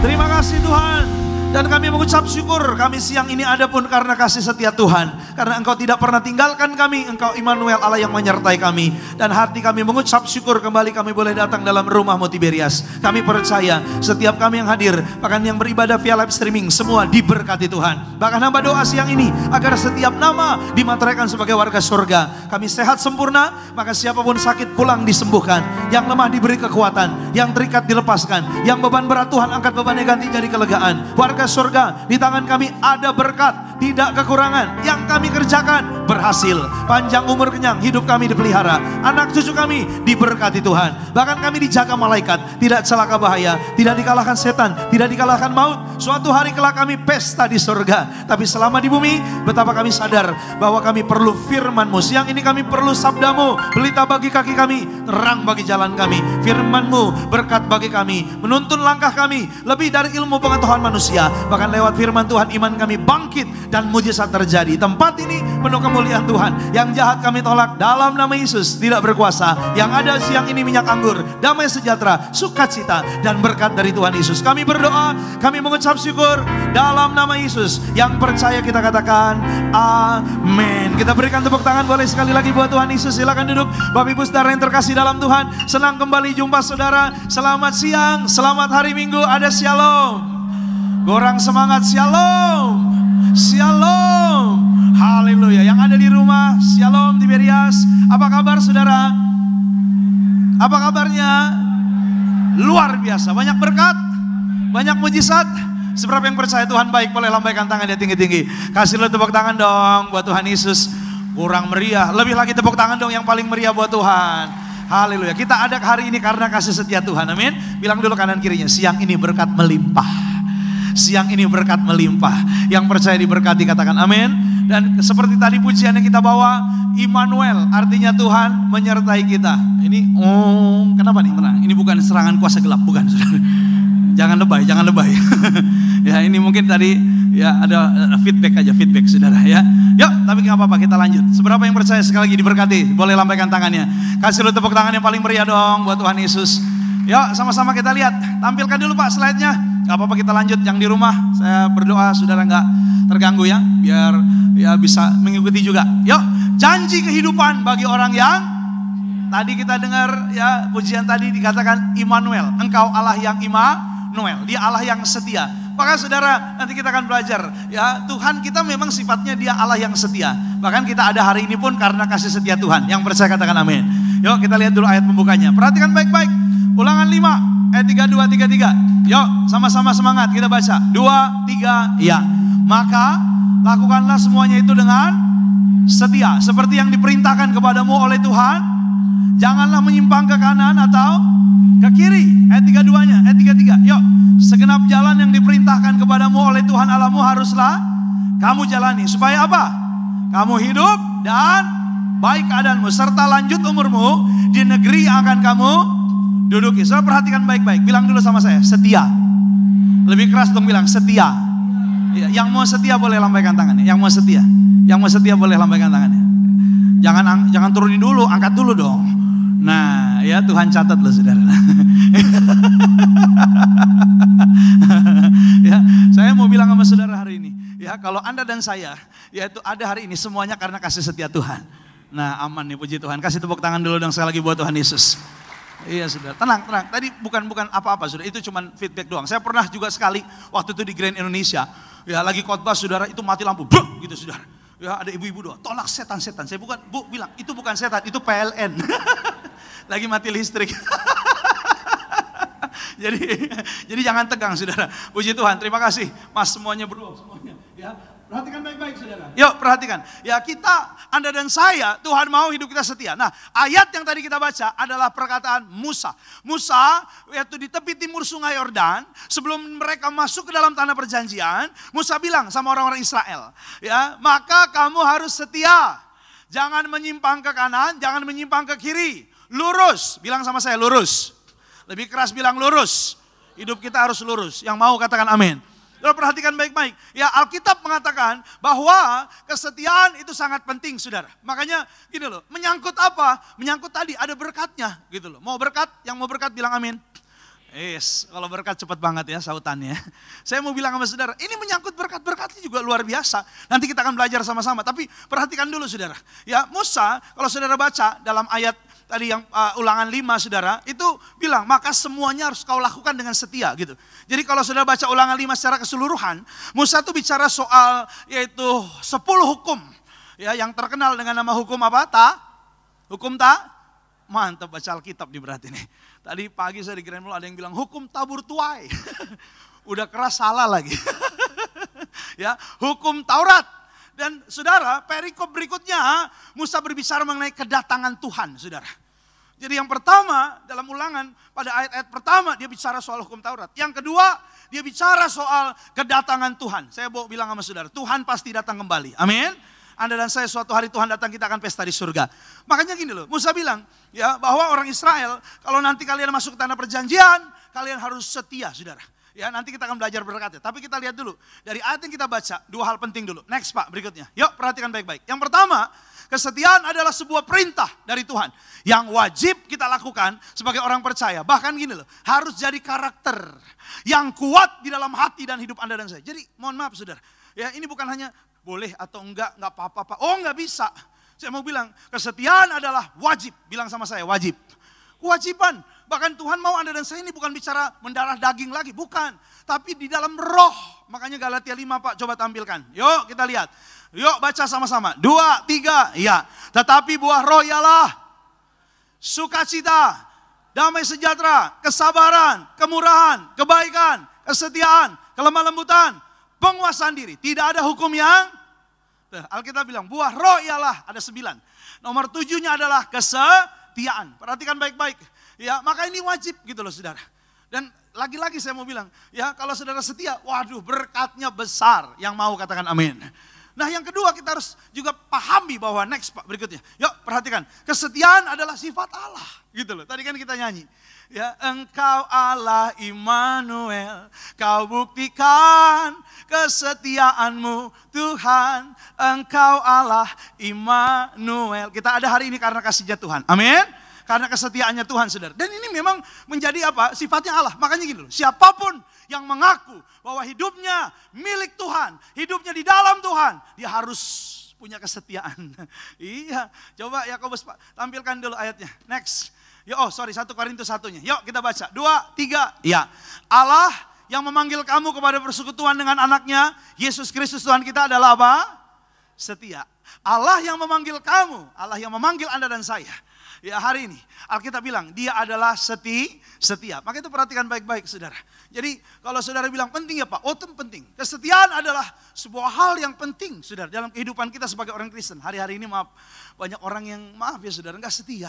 Terima kasih Tuhan. Dan kami mengucap syukur kami siang ini ada pun karena kasih setia Tuhan. Karena Engkau tidak pernah tinggalkan kami. Engkau Immanuel, Allah yang menyertai kami. Dan hati kami mengucap syukur kembali kami boleh datang dalam rumah-Mu Tiberias. Kami percaya setiap kami yang hadir, bahkan yang beribadah via live streaming, semua diberkati Tuhan. Bahkan hamba doa siang ini agar setiap nama dimateraikan sebagai warga surga. Kami sehat sempurna, maka siapapun sakit pulang disembuhkan. Yang lemah diberi kekuatan, yang terikat dilepaskan, yang beban berat Tuhan angkat bebannya ganti jadi kelegaan. Warga surga, di tangan kami ada berkat, tidak kekurangan. Yang kami kerjakan berhasil. Panjang umur, kenyang, hidup kami dipelihara. Anak cucu kami diberkati Tuhan. Bahkan kami dijaga malaikat, tidak celaka bahaya, tidak dikalahkan setan, tidak dikalahkan maut. Suatu hari kelak kami pesta di surga. Tapi selama di bumi, betapa kami sadar bahwa kami perlu firman-Mu. Siang ini kami perlu sabda-Mu, pelita bagi kaki kami, terang bagi jalan kami. Firman-Mu berkat bagi kami, menuntun langkah kami lebih dari ilmu pengetahuan manusia. Bahkan lewat firman Tuhan iman kami bangkit dan mujizat terjadi. Tempat ini penuh kemuliaan Tuhan. Yang jahat kami tolak dalam nama Yesus, tidak berkuasa. Yang ada siang ini minyak anggur, damai sejahtera, sukacita dan berkat dari Tuhan Yesus. Kami berdoa, kami mengucap syukur dalam nama Yesus. Yang percaya kita katakan amin. Kita berikan tepuk tangan boleh sekali lagi buat Tuhan Yesus. Silakan duduk Bapak Ibu Saudara yang terkasih dalam Tuhan. Senang kembali jumpa saudara. Selamat siang, selamat hari Minggu. Ada shalom. Gorang semangat, shalom, shalom, haleluya. Yang ada di rumah, shalom Tiberias. Apa kabar saudara? Apa kabarnya? Luar biasa, banyak berkat, banyak mujizat. Seberapa yang percaya Tuhan baik, boleh lambaikan tangannya tinggi-tinggi. Kasih lo tepuk tangan dong buat Tuhan Yesus. Kurang meriah, lebih lagi tepuk tangan dong yang paling meriah buat Tuhan. Haleluya, kita ada hari ini karena kasih setia Tuhan, amin. Bilang dulu kanan kirinya, siang ini berkat melimpah. Siang ini berkat melimpah. Yang percaya diberkati katakan amin. Dan seperti tadi pujian yang kita bawa, Immanuel artinya Tuhan menyertai kita. Ini kenapa nih tenang? Ini bukan serangan kuasa gelap, bukan saudara. Jangan lebay, jangan lebay. Ya ini mungkin tadi ya ada feedback aja, feedback saudara ya. Yuk, tapi nggak apa-apa, kita lanjut. Seberapa yang percaya sekali lagi diberkati? Boleh lambaikan tangannya. Kasih lu tepuk tangan yang paling meriah dong buat Tuhan Yesus. Yuk, sama-sama kita lihat. Tampilkan dulu Pak slide-nya. Gak apa-apa, kita lanjut. Yang di rumah saya berdoa saudara gak terganggu ya, biar ya bisa mengikuti juga. Yuk, janji kehidupan bagi orang yang tadi kita dengar ya, pujian tadi dikatakan Immanuel. Engkau Allah yang Immanuel, Dia Allah yang setia. Maka saudara, nanti kita akan belajar ya, Tuhan kita memang sifatnya Dia Allah yang setia. Bahkan kita ada hari ini pun karena kasih setia Tuhan. Yang percaya katakan amin. Yuk kita lihat dulu ayat pembukanya. Perhatikan baik-baik. Ulangan 5 ayat 32-33. Yuk sama-sama semangat kita baca. 2, 3, ya. Maka lakukanlah semuanya itu dengan setia, seperti yang diperintahkan kepadamu oleh Tuhan. Janganlah menyimpang ke kanan atau ke kiri. Ayat 32-nya, ayat 33. Yuk, segenap jalan yang diperintahkan kepadamu oleh Tuhan Allahmu haruslah kamu jalani. Supaya apa? Kamu hidup dan baik keadaanmu. Serta lanjut umurmu di negeri yang akan kamu duduki. Saudara perhatikan baik-baik. Bilang dulu sama saya, setia. Lebih keras dong bilang, setia. Ya, yang mau setia boleh lambaikan tangannya. Yang mau setia. Yang mau setia boleh lambaikan tangannya. Jangan turunin dulu, angkat dulu dong. Nah, ya Tuhan catat loh saudara. Ya, saya mau bilang sama saudara hari ini, ya kalau Anda dan saya, yaitu ada hari ini semuanya karena kasih setia Tuhan. Nah, aman nih, puji Tuhan. Kasih tepuk tangan dulu dong sekali lagi buat Tuhan Yesus. Iya saudara, tenang. Tadi bukan apa-apa saudara, itu cuma feedback doang. Saya pernah juga sekali waktu itu di Grand Indonesia, ya lagi khotbah saudara, itu mati lampu, bruk, gitu saudara. Ya ada ibu-ibu doang, tolak setan-setan. Saya bilang, itu bukan setan, itu PLN. Lagi mati listrik. jadi jangan tegang saudara. Puji Tuhan, terima kasih. Mas semuanya berdua, semuanya. Ya, perhatikan baik-baik saudara. Yuk perhatikan. Ya kita, Anda dan saya, Tuhan mau hidup kita setia. Nah ayat yang tadi kita baca adalah perkataan Musa. Musa yaitu di tepi timur sungai Yordan. Sebelum mereka masuk ke dalam tanah perjanjian. Musa bilang sama orang-orang Israel. Ya, maka kamu harus setia. Jangan menyimpang ke kanan, jangan menyimpang ke kiri. Lurus, bilang sama saya lurus. Lebih keras bilang lurus. Hidup kita harus lurus. Yang mau katakan amin. Saudara perhatikan baik-baik. Ya Alkitab mengatakan bahwa kesetiaan itu sangat penting saudara. Makanya gini loh, menyangkut apa? Menyangkut tadi ada berkatnya gitu loh. Mau berkat, yang mau berkat bilang amin. Yes, kalau berkat cepat banget ya sautannya. Saya mau bilang sama saudara, ini menyangkut berkat-berkatnya juga luar biasa. Nanti kita akan belajar sama-sama. Tapi perhatikan dulu saudara. Ya Musa, kalau saudara baca dalam ayat tadi yang ulangan 5 saudara, itu bilang maka semuanya harus kau lakukan dengan setia gitu. Jadi kalau saudara baca ulangan 5 secara keseluruhan, Musa itu bicara soal yaitu 10 hukum. Ya yang terkenal dengan nama hukum apa? Hukum mantap baca Alkitab di berarti nih. Tadi pagi saya di Grand Mall ada yang bilang hukum tabur tuai. Udah keras salah lagi. Ya, hukum Taurat. Dan saudara, perikop berikutnya Musa berbicara mengenai kedatangan Tuhan, saudara. Jadi yang pertama dalam ulangan pada ayat-ayat pertama dia bicara soal hukum Taurat. Yang kedua dia bicara soal kedatangan Tuhan. Saya mau bilang sama saudara, Tuhan pasti datang kembali. Amin. Anda dan saya suatu hari Tuhan datang kita akan pesta di surga. Makanya gini loh, Musa bilang ya bahwa orang Israel kalau nanti kalian masuk ke tanah perjanjian, kalian harus setia saudara. Ya nanti kita akan belajar berkatnya. Tapi kita lihat dulu. Dari ayat yang kita baca, 2 hal penting dulu. Next Pak, berikutnya. Yuk perhatikan baik-baik. Yang pertama, kesetiaan adalah sebuah perintah dari Tuhan. Yang wajib kita lakukan sebagai orang percaya. Bahkan gini loh, harus jadi karakter yang kuat di dalam hati dan hidup Anda dan saya. Jadi mohon maaf saudara. Ya ini bukan hanya boleh atau enggak apa-apa. Oh enggak bisa. Saya mau bilang, kesetiaan adalah wajib. Bilang sama saya, wajib. Kewajiban. Bahkan Tuhan mau Anda dan saya ini bukan bicara mendarah daging lagi. Bukan. Tapi di dalam roh. Makanya Galatia 5 Pak coba tampilkan. Yuk kita lihat. Yuk baca sama-sama. 2, 3. Ya. Tetapi buah roh ialah sukacita, damai sejahtera, kesabaran, kemurahan, kebaikan, kesetiaan, kelemah lembutan, penguasaan diri. Tidak ada hukum yang Alkitab bilang buah roh ialah ada 9. Nomor 7-nya adalah kesetiaan. Perhatikan baik-baik. Ya, maka ini wajib gitu loh saudara. Dan lagi-lagi saya mau bilang, ya kalau saudara setia, waduh berkatnya besar. Yang mau katakan amin. Nah yang kedua kita harus juga pahami bahwa next Pak berikutnya. Yuk perhatikan, kesetiaan adalah sifat Allah. Gitu loh, tadi kan kita nyanyi. Ya engkau Allah Immanuel, kau buktikan kesetiaanmu Tuhan. Engkau Allah Immanuel. Kita ada hari ini karena kasihnya Tuhan. Amin. Karena kesetiaannya Tuhan saudara. Dan ini memang menjadi apa? Sifatnya Allah. Makanya gini loh, siapapun yang mengaku bahwa hidupnya milik Tuhan, hidupnya di dalam Tuhan, dia harus punya kesetiaan. Iya, coba Yakobus Pak, tampilkan dulu ayatnya. Next. 1 Korintus 1-nya. Yuk kita baca. 2, 3. Ya. Allah yang memanggil kamu kepada persekutuan dengan anaknya, Yesus Kristus Tuhan kita adalah apa? Setia. Allah yang memanggil kamu, Allah yang memanggil Anda dan saya. Ya hari ini Alkitab bilang dia adalah setia. Maka itu perhatikan baik-baik saudara. Jadi kalau saudara bilang penting ya Pak, oh itu penting. Kesetiaan adalah sebuah hal yang penting saudara dalam kehidupan kita sebagai orang Kristen. Hari-hari ini maaf banyak orang yang maaf ya saudara enggak setia.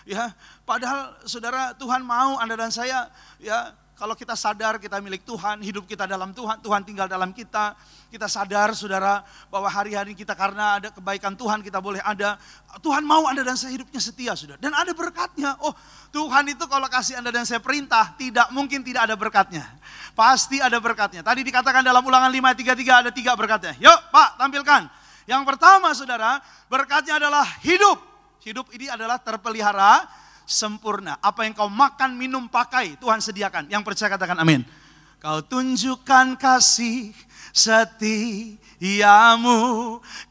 Ya, padahal saudara, Tuhan mau Anda dan saya, ya, kalau kita sadar kita milik Tuhan, hidup kita dalam Tuhan, Tuhan tinggal dalam kita. Kita sadar saudara bahwa hari-hari kita karena ada kebaikan Tuhan kita boleh ada. Tuhan mau Anda dan saya hidupnya setia saudara. Dan ada berkatnya. Oh, Tuhan itu kalau kasih Anda dan saya perintah, tidak mungkin tidak ada berkatnya. Pasti ada berkatnya. Tadi dikatakan dalam Ulangan 5 ayat 33 ada 3 berkatnya. Yuk Pak, tampilkan. Yang pertama saudara, berkatnya adalah hidup. Hidup ini adalah terpelihara sempurna. Apa yang kau makan, minum, pakai, Tuhan sediakan. Yang percaya katakan amin. Kau tunjukkan kasih setiamu,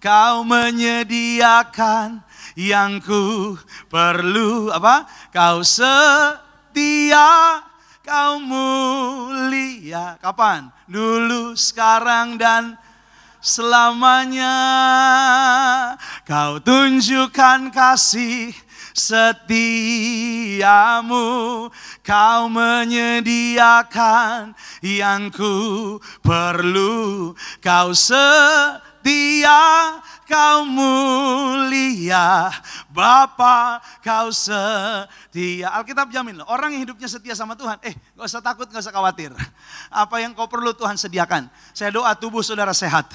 kau menyediakan yang ku perlu. Apa? Kau setia, kau mulia. Kapan? Dulu, sekarang, dan selamanya. Kau tunjukkan kasih setiamu, kau menyediakan yang ku perlu. Kau setia, kau mulia, Bapa, kau setia. Alkitab jamin loh, orang yang hidupnya setia sama Tuhan, gak usah takut, gak usah khawatir. Apa yang kau perlu Tuhan sediakan. Saya doa tubuh saudara sehat.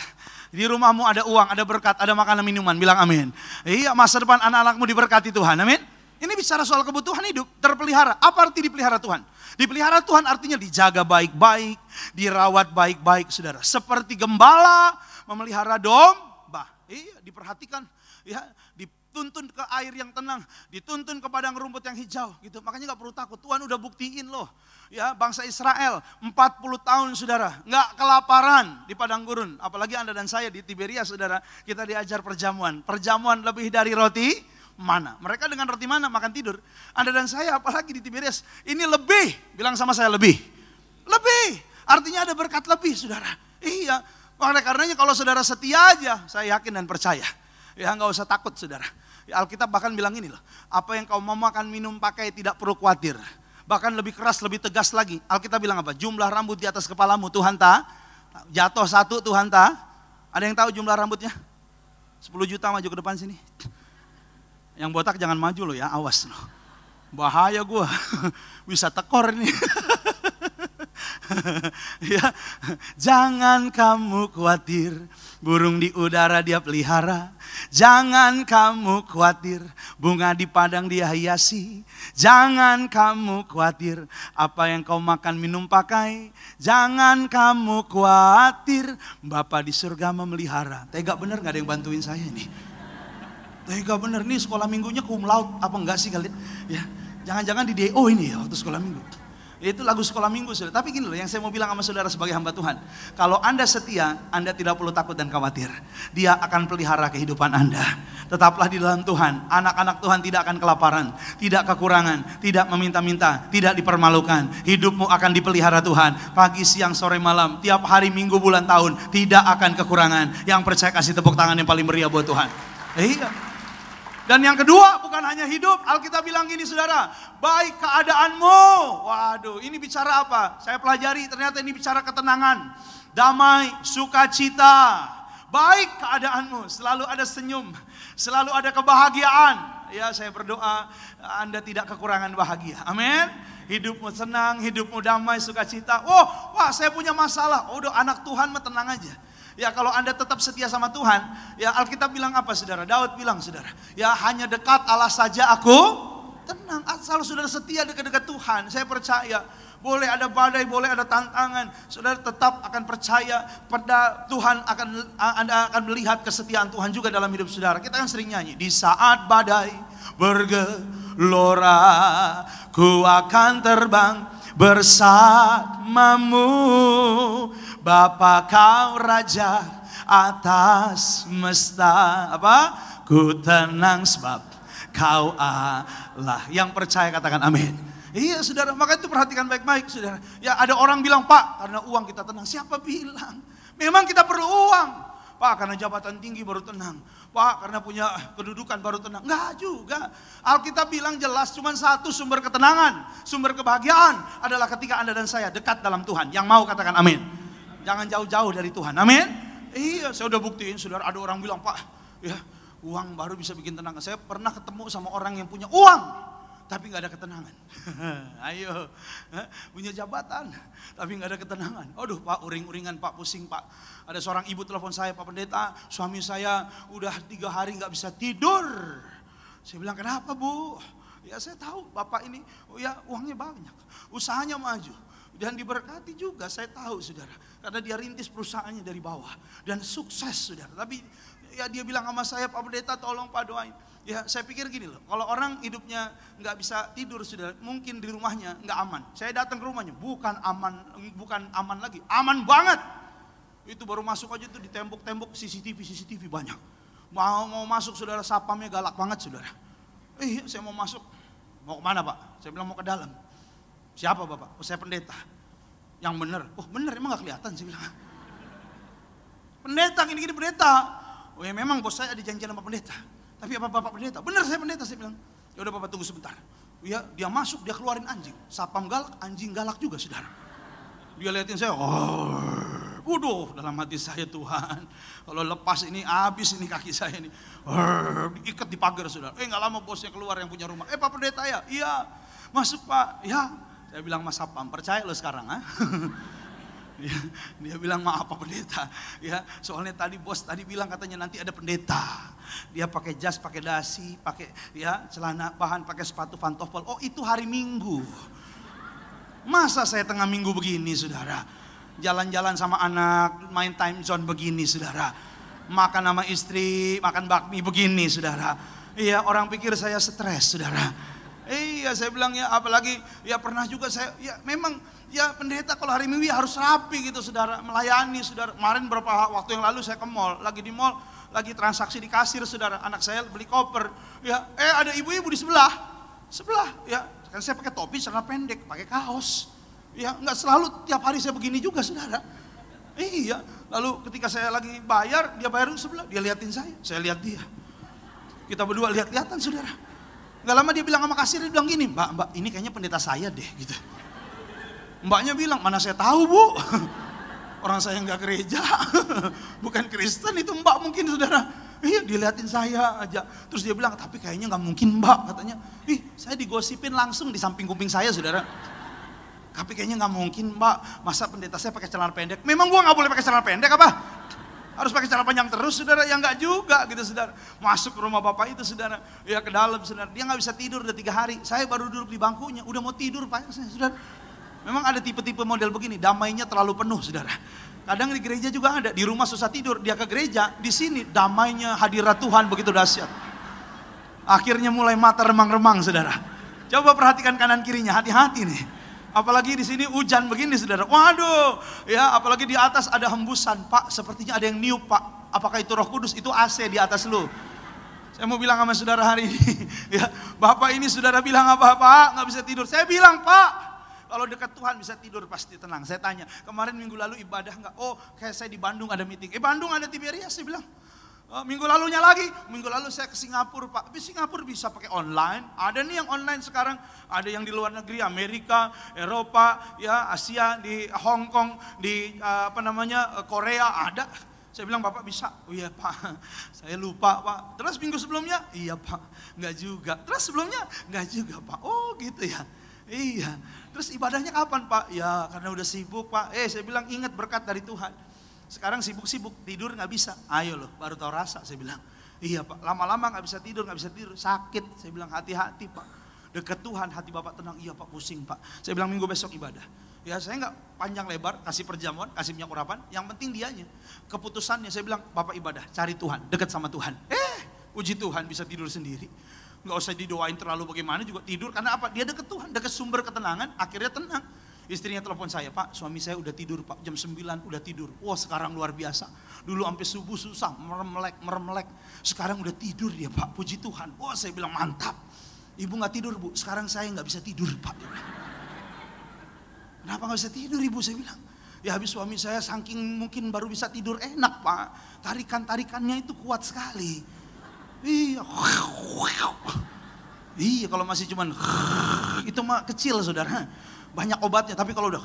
Di rumahmu ada uang, ada berkat, ada makanan minuman, bilang amin. Iya, masa depan anak-anakmu diberkati Tuhan, amin. Ini bicara soal kebutuhan hidup, terpelihara. Apa arti dipelihara Tuhan? Dipelihara Tuhan artinya dijaga baik-baik, dirawat baik-baik saudara. Seperti gembala memelihara domba. Iya, diperhatikan, ya, dituntun ke air yang tenang, dituntun ke padang rumput yang hijau gitu. Makanya gak perlu takut, Tuhan udah buktiin loh. Ya, bangsa Israel 40 tahun saudara, gak kelaparan di padang gurun. Apalagi Anda dan saya di Tiberias saudara, kita diajar perjamuan. Perjamuan lebih dari roti mana. Mereka dengan roti mana makan tidur. Anda dan saya apalagi di Tiberias, ini lebih, bilang sama saya lebih. Lebih, artinya ada berkat lebih saudara. Iya, oleh karenanya kalau saudara setia aja, saya yakin dan percaya. Ya gak usah takut saudara. Ya, Alkitab bahkan bilang ini loh, apa yang kau mau makan, minum, pakai tidak perlu khawatir. Bahkan lebih keras, lebih tegas lagi. Alkitab bilang apa? Jumlah rambut di atas kepalamu Tuhan tak jatuh satu, Tuhan tak. Ada yang tahu jumlah rambutnya? 10 juta, maju ke depan sini. Yang botak jangan maju loh ya, awas loh. Bahaya gua, bisa tekor ini. Ya, jangan kamu khawatir, burung di udara dia pelihara. Jangan kamu khawatir, bunga di padang dia hiasi. Jangan kamu khawatir, apa yang kau makan, minum, pakai. Jangan kamu khawatir, Bapa di surga memelihara. Tega bener gak ada yang bantuin saya nih? Tega bener nih, sekolah minggunya cum laude apa enggak sih kalian? Ya, jangan-jangan di DO ini ya waktu sekolah minggu. Itu lagu sekolah minggu saudara. Tapi gini loh, yang saya mau bilang sama saudara sebagai hamba Tuhan. Kalau Anda setia, Anda tidak perlu takut dan khawatir. Dia akan pelihara kehidupan Anda. Tetaplah di dalam Tuhan. Anak-anak Tuhan tidak akan kelaparan, tidak kekurangan, tidak meminta-minta, tidak dipermalukan. Hidupmu akan dipelihara Tuhan. Pagi, siang, sore, malam, tiap hari, minggu, bulan, tahun. Tidak akan kekurangan. Yang percaya kasih tepuk tangan yang paling meriah buat Tuhan. Iya. Dan yang kedua, bukan hanya hidup, Alkitab bilang gini saudara, baik keadaanmu. Waduh, ini bicara apa? Saya pelajari, ternyata ini bicara ketenangan, damai, sukacita. Baik keadaanmu, selalu ada senyum, selalu ada kebahagiaan. Ya, saya berdoa Anda tidak kekurangan bahagia. Amin. Hidupmu senang, hidupmu damai, sukacita. Wah, saya punya masalah. Udah anak Tuhan mah tenang aja. Ya, kalau Anda tetap setia sama Tuhan, ya Alkitab bilang apa saudara? Daud bilang saudara, ya hanya dekat Allah saja aku tenang. Asal saudara setia dekat-dekat Tuhan, saya percaya. Boleh ada badai, boleh ada tantangan, saudara tetap akan percaya pada Tuhan. Anda akan melihat kesetiaan Tuhan juga dalam hidup saudara. Kita kan sering nyanyi, di saat badai bergelora, ku akan terbang bersamamu. Bapa kau raja atas semesta. Apa? Ku tenang sebab kau Allah. Yang percaya katakan amin. Iya saudara, maka itu perhatikan baik-baik saudara. Ya ada orang bilang, Pak karena uang kita tenang. Siapa bilang? Memang kita perlu uang. Pak karena jabatan tinggi baru tenang. Pak karena punya kedudukan baru tenang. Enggak juga. Alkitab bilang jelas, cuma satu sumber ketenangan, sumber kebahagiaan adalah ketika Anda dan saya dekat dalam Tuhan. Yang mau katakan amin. Jangan jauh-jauh dari Tuhan, amin. Iya, saya udah buktiin saudara. Ada orang bilang, Pak ya uang baru bisa bikin tenang. Saya pernah ketemu sama orang yang punya uang, tapi nggak ada ketenangan. Ayo, punya jabatan, tapi nggak ada ketenangan. Aduh Pak, uring-uringan Pak, pusing Pak. Ada seorang ibu telepon saya, Pak Pendeta, suami saya udah 3 hari nggak bisa tidur. Saya bilang, kenapa Bu? Ya saya tahu Bapak ini, ya uangnya banyak, usahanya maju. Dan diberkati juga, saya tahu saudara. Karena dia rintis perusahaannya dari bawah. Dan sukses saudara. Tapi ya dia bilang sama saya, Pak Pendeta tolong Pak doain. Ya saya pikir gini loh, kalau orang hidupnya nggak bisa tidur saudara, mungkin di rumahnya nggak aman. Saya datang ke rumahnya, bukan aman lagi, aman banget. Itu baru masuk aja tuh di tembok-tembok CCTV banyak. Mau masuk saudara, sapamnya galak banget saudara. Iya saya mau masuk, mau kemana Pak? Saya bilang mau ke dalam. Siapa Bapak? Oh saya pendeta. Yang bener, oh bener emang gak kelihatan saya bilang. Pendeta gini-gini pendeta. Oh ya memang bos saya ada janjian sama pendeta. Tapi apa Bapak pendeta? Bener saya pendeta saya bilang. Ya udah Bapak tunggu sebentar. Ya dia masuk dia keluarin anjing. Sapam galak, anjing galak juga saudara. Dia liatin saya, waduh dalam hati saya Tuhan. Kalau lepas ini habis ini kaki saya ini. Diikat di pagar saudara. Gak lama bosnya keluar yang punya rumah. Pak pendeta ya? Iya. Masuk Pak. Ya. Saya bilang Mas Sapam, percaya lo sekarang ah? Dia bilang maaf Pak Pendeta. Ya, soalnya tadi bos tadi bilang katanya nanti ada pendeta. Dia pakai jas, pakai dasi, pakai ya celana bahan, pakai sepatu pantofel. Oh itu hari Minggu. Masa saya tengah minggu begini saudara? Jalan-jalan sama anak, main time zone begini saudara. Makan sama istri, makan bakmi begini saudara. Iya orang pikir saya stres saudara. Iya saya bilang ya apalagi ya pernah juga saya ya memang ya pendeta kalau hari Minggu ya harus rapi gitu saudara, melayani saudara. Kemarin beberapa waktu yang lalu saya ke mall, lagi di mall, lagi transaksi di kasir saudara, anak saya beli koper. Ya ada ibu-ibu di sebelah ya kan saya pakai topi celana pendek, pakai kaos. Ya nggak selalu tiap hari saya begini juga saudara. Iya, lalu ketika saya lagi bayar, dia bayar di sebelah, dia liatin saya lihat dia. Kita berdua lihat-lihatan saudara. Gak lama dia bilang sama kasir, dia bilang gini, mbak ini kayaknya pendeta saya deh gitu. Mbaknya bilang, mana saya tahu Bu, orang saya nggak gereja, bukan Kristen itu mbak mungkin saudara. Iya dilihatin saya aja, terus dia bilang tapi kayaknya nggak mungkin mbak katanya. Saya digosipin langsung di samping kuping saya saudara. Tapi kayaknya nggak mungkin mbak, masa pendeta saya pakai celana pendek? Memang gua nggak boleh pakai celana pendek apa? Harus pakai celana panjang terus saudara, ya enggak juga gitu saudara. Masuk ke rumah bapak itu saudara, ya ke dalam saudara. Dia nggak bisa tidur udah 3 hari, saya baru duduk di bangkunya, udah mau tidur Pak saudara. Memang ada tipe-tipe model begini, damainya terlalu penuh saudara. Kadang di gereja juga ada, di rumah susah tidur, dia ke gereja, di sini damainya hadirat Tuhan begitu dahsyat. Akhirnya mulai mata remang-remang saudara. Coba perhatikan kanan kirinya, hati-hati nih. Apalagi di sini hujan begini saudara. Waduh, ya apalagi di atas ada hembusan. Pak, sepertinya ada yang niup Pak. Apakah itu Roh Kudus? Itu AC di atas lu. Saya mau bilang sama saudara hari ini, ya Bapak ini saudara bilang apa Pak? Nggak bisa tidur. Saya bilang Pak, kalau dekat Tuhan bisa tidur pasti tenang. Saya tanya, kemarin minggu lalu ibadah nggak? Oh, kayak saya di Bandung ada meeting. Bandung ada Tiberias, saya bilang. Minggu lalunya lagi, minggu lalu saya ke Singapura Pak. Tapi Singapura bisa pakai online. Ada nih yang online sekarang. Ada yang di luar negeri, Amerika, Eropa, ya Asia, di Hong Kong, di Korea ada. Saya bilang Bapak bisa. Oh iya Pak, saya lupa Pak. Terus minggu sebelumnya, iya Pak, nggak juga. Terus sebelumnya, nggak juga Pak. Oh gitu ya. Iya. Terus ibadahnya kapan Pak? Ya karena udah sibuk Pak. Saya bilang ingat berkat dari Tuhan. Sekarang sibuk-sibuk, tidur nggak bisa. Ayo loh, baru tahu rasa. Saya bilang, iya Pak, lama-lama nggak bisa tidur, sakit. Saya bilang hati-hati Pak, dekat Tuhan, hati Bapak tenang. Iya Pak, pusing Pak. Saya bilang minggu besok ibadah. Ya saya nggak panjang lebar, kasih perjamuan, kasih minyak urapan. Yang penting dianya, keputusannya. Saya bilang Bapak ibadah, cari Tuhan, dekat sama Tuhan. Puji Tuhan bisa tidur sendiri. Nggak usah didoain terlalu bagaimana juga tidur. Karena apa? Dia dekat Tuhan, dekat sumber ketenangan, akhirnya tenang. Istrinya telepon saya, Pak, suami saya udah tidur Pak, jam 9 udah tidur. Wah sekarang luar biasa. Dulu sampai subuh susah, meremelek. Sekarang udah tidur dia Pak, puji Tuhan. Wah saya bilang mantap. Ibu gak tidur Bu, sekarang saya gak bisa tidur Pak. Kenapa gak bisa tidur Ibu, saya bilang. Ya habis suami saya saking mungkin baru bisa tidur enak Pak. Tarikan-tarikannya itu kuat sekali. Iya kalau masih cuman itu mah kecil saudara. Banyak obatnya, tapi kalau udah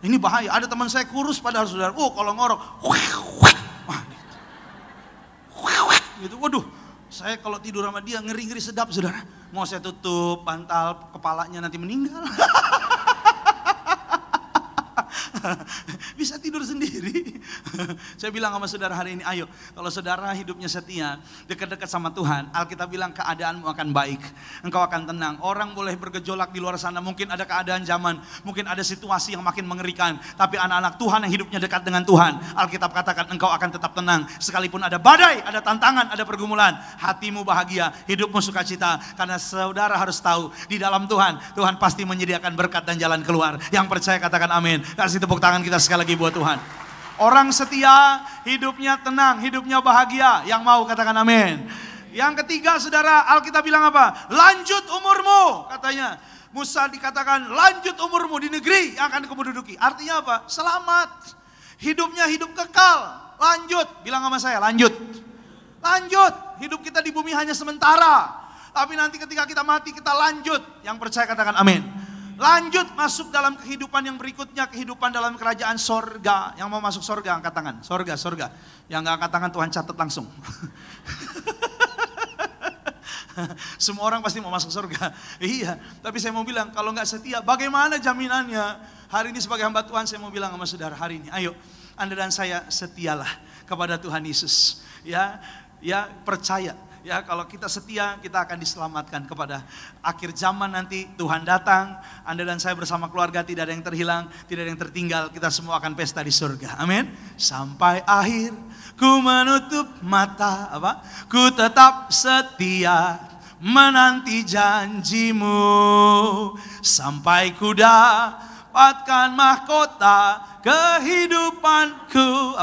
ini bahaya. Ada teman saya kurus padahal saudara. Kalau ngorok gitu. Waduh, Saya kalau tidur sama dia ngeri-ngeri sedap saudara. Mau saya tutup bantal kepalanya nanti meninggal. Bisa tidur sendiri. Saya bilang sama saudara hari ini, ayo kalau saudara hidupnya setia, dekat-dekat sama Tuhan, Alkitab bilang keadaanmu akan baik, engkau akan tenang. Orang boleh bergejolak di luar sana, mungkin ada keadaan zaman, mungkin ada situasi yang makin mengerikan, tapi anak-anak Tuhan yang hidupnya dekat dengan Tuhan, Alkitab katakan engkau akan tetap tenang. Sekalipun ada badai, ada tantangan, ada pergumulan, hatimu bahagia, hidupmu sukacita, karena saudara harus tahu di dalam Tuhan, Tuhan pasti menyediakan berkat dan jalan keluar. Yang percaya katakan amin. Kasih tepuk tangan kita sekali lagi buat Tuhan. Orang setia hidupnya tenang, hidupnya bahagia. Yang mau katakan amin. Yang ketiga saudara, Alkitab bilang apa? Lanjut umurmu katanya. Musa dikatakan lanjut umurmu di negeri yang akan kamu duduki. Artinya apa? Selamat. Hidupnya hidup kekal. Lanjut. Bilang sama saya, lanjut. Lanjut. Hidup kita di bumi hanya sementara. Tapi nanti ketika kita mati kita lanjut. Yang percaya katakan amin. Lanjut masuk dalam kehidupan yang berikutnya, kehidupan dalam kerajaan sorga. Yang mau masuk sorga angkat tangan. Sorga, sorga. Yang gak angkat tangan Tuhan catat langsung. Semua orang pasti mau masuk sorga. Iya, tapi saya mau bilang kalau gak setia bagaimana jaminannya? Hari ini sebagai hamba Tuhan saya mau bilang sama saudara hari ini, ayo Anda dan saya setialah kepada Tuhan Yesus. Ya percaya. Ya, kalau kita setia, kita akan diselamatkan kepada akhir zaman nanti. Tuhan datang, Anda dan saya bersama keluarga tidak ada yang terhilang, tidak ada yang tertinggal. Kita semua akan pesta di surga. Amin. Sampai akhir ku menutup mata, ku tetap setia menanti janjimu. Sampai ku dapatkan mahkota kehidupanku,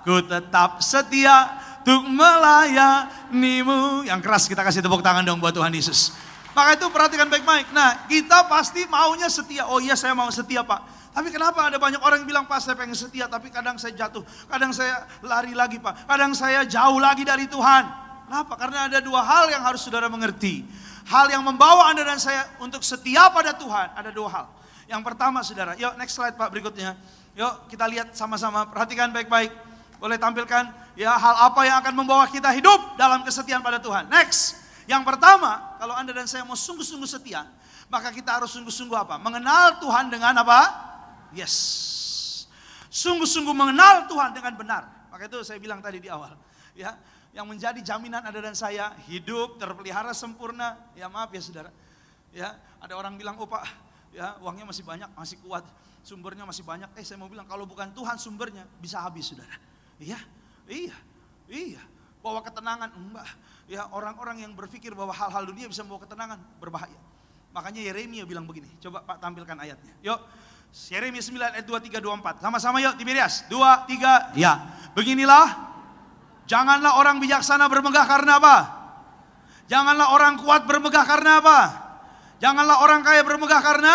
ku tetap setia untuk melayanimu. Yang keras kita kasih tepuk tangan dong buat Tuhan Yesus. Maka itu perhatikan baik-baik. Nah, kita pasti maunya setia. Oh iya, saya mau setia Pak. Tapi kenapa ada banyak orang yang bilang, Pak saya pengen setia, tapi kadang saya jatuh, kadang saya lari lagi Pak, kadang saya jauh lagi dari Tuhan. Kenapa? Karena ada dua hal yang harus saudara mengerti. Hal yang membawa Anda dan saya untuk setia pada Tuhan, ada dua hal. Yang pertama saudara, yuk next slide Pak berikutnya. Yuk kita lihat sama-sama, perhatikan baik-baik. Boleh tampilkan ya hal apa yang akan membawa kita hidup dalam kesetiaan pada Tuhan. Next. Yang pertama, kalau Anda dan saya mau sungguh-sungguh setia, maka kita harus sungguh-sungguh apa? Mengenal Tuhan dengan apa? Yes. Sungguh-sungguh mengenal Tuhan dengan benar. Maka itu saya bilang tadi di awal. Ya, yang menjadi jaminan Anda dan saya hidup terpelihara sempurna. Ya maaf ya saudara. Ya, ada orang bilang, "Oh Pak, ya uangnya masih banyak, masih kuat, sumbernya masih banyak." Saya mau bilang kalau bukan Tuhan sumbernya bisa habis saudara. Iya. Bawa ketenangan, enggak. Ya orang-orang yang berpikir bahwa hal-hal dunia bisa membawa ketenangan berbahaya. Makanya Yeremia bilang begini. Coba Pak tampilkan ayatnya. Yuk. Yeremia 9 ayat 23 24. Sama-sama yuk Tiberias. 2 3 ya. Beginilah. Janganlah orang bijaksana bermegah karena apa? Janganlah orang kuat bermegah karena apa? Janganlah orang kaya bermegah karena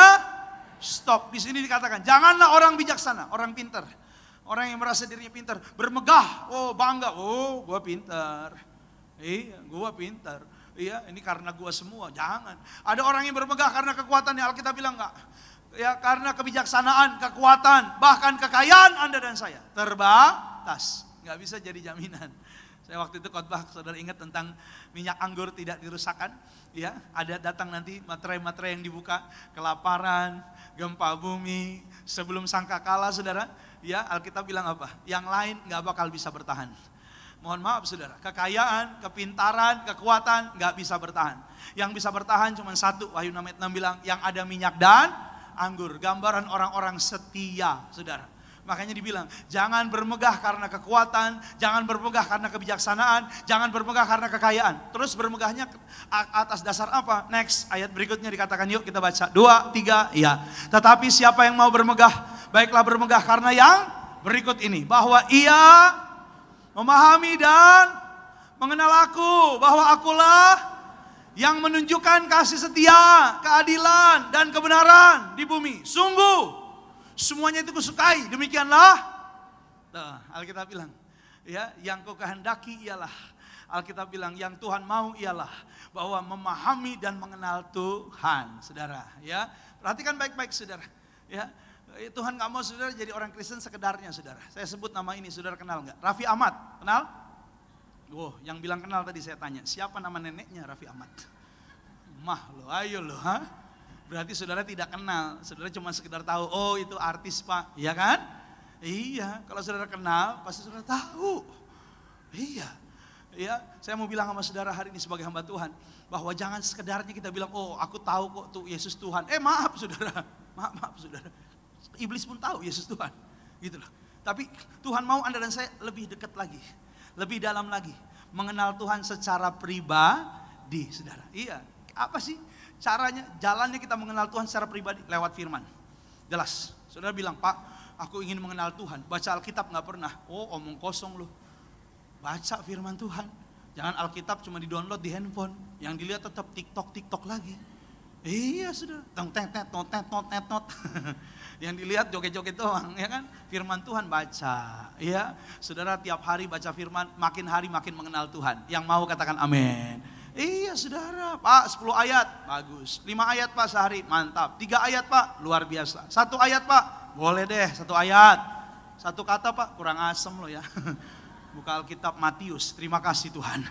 stop. Di sini dikatakan janganlah orang bijaksana, orang pintar. Orang yang merasa dirinya pintar, bermegah, oh bangga, oh gua pintar. Iya, gua pintar. Iya, ini karena gua semua, jangan. Ada orang yang bermegah karena kekuatannya, Alkitab bilang enggak. Ya, karena kebijaksanaan, kekuatan, bahkan kekayaan Anda dan saya terbatas. Enggak bisa jadi jaminan. Saya waktu itu khotbah, saudara ingat tentang minyak anggur tidak dirusakkan. Ya, ada datang nanti materai-materai yang dibuka, kelaparan, gempa bumi, sebelum sangkakala saudara. Ya, Alkitab bilang apa? Yang lain gak bakal bisa bertahan. Mohon maaf saudara, kekayaan, kepintaran, kekuatan gak bisa bertahan. Yang bisa bertahan cuma satu, Wahyu 6 ayat 6 bilang, yang ada minyak dan anggur. Gambaran orang-orang setia saudara. Makanya dibilang, jangan bermegah karena kekuatan, jangan bermegah karena kebijaksanaan, jangan bermegah karena kekayaan. Terus bermegahnya atas dasar apa? Next, ayat berikutnya dikatakan, yuk kita baca. 2, 3, ya. Tetapi siapa yang mau bermegah, baiklah bermegah karena yang berikut ini. Bahwa ia memahami dan mengenal aku, bahwa akulah yang menunjukkan kasih setia, keadilan, dan kebenaran di bumi. Sungguh semuanya itu kusukai, demikianlah. Alkitab bilang, ya, yang kau kehendaki ialah, Alkitab bilang yang Tuhan mau ialah bahwa memahami dan mengenal Tuhan, saudara. Ya, perhatikan baik-baik, saudara. Ya, Tuhan nggak mau saudara jadi orang Kristen sekedarnya, saudara. Saya sebut nama ini, saudara kenal nggak? Raffi Ahmad, kenal? Yang bilang kenal tadi saya tanya, siapa nama neneknya Raffi Ahmad? Mah lo, ayo lo, ha? Berarti saudara tidak kenal, saudara cuma sekedar tahu, oh itu artis Pak, iya kan? Iya, kalau saudara kenal, pasti saudara tahu. Iya, ya, saya mau bilang sama saudara hari ini sebagai hamba Tuhan, bahwa jangan sekedarnya kita bilang, oh aku tahu kok tuh Yesus Tuhan. Maaf saudara, maaf saudara, iblis pun tahu Yesus Tuhan, gitu loh. Tapi Tuhan mau Anda dan saya lebih dekat lagi, lebih dalam lagi, mengenal Tuhan secara pribadi, saudara. Iya, apa sih caranya, jalannya kita mengenal Tuhan secara pribadi? Lewat firman. Jelas, saudara bilang, Pak, aku ingin mengenal Tuhan, baca Alkitab gak pernah. Oh, omong kosong loh. Baca firman Tuhan. Jangan Alkitab cuma di-download di handphone. Yang dilihat tetap TikTok lagi. Iya sudah. Not. Yang dilihat joget-joget doang, ya kan? Firman Tuhan baca. Ya, saudara tiap hari baca firman, makin hari makin mengenal Tuhan. Yang mau katakan amin. Iya saudara, Pak 10 ayat, bagus. 5 ayat Pak sehari, mantap. 3 ayat Pak, luar biasa. 1 ayat Pak, boleh deh 1 ayat. 1 kata Pak, kurang asem loh ya. Buka Alkitab Matius, terima kasih Tuhan.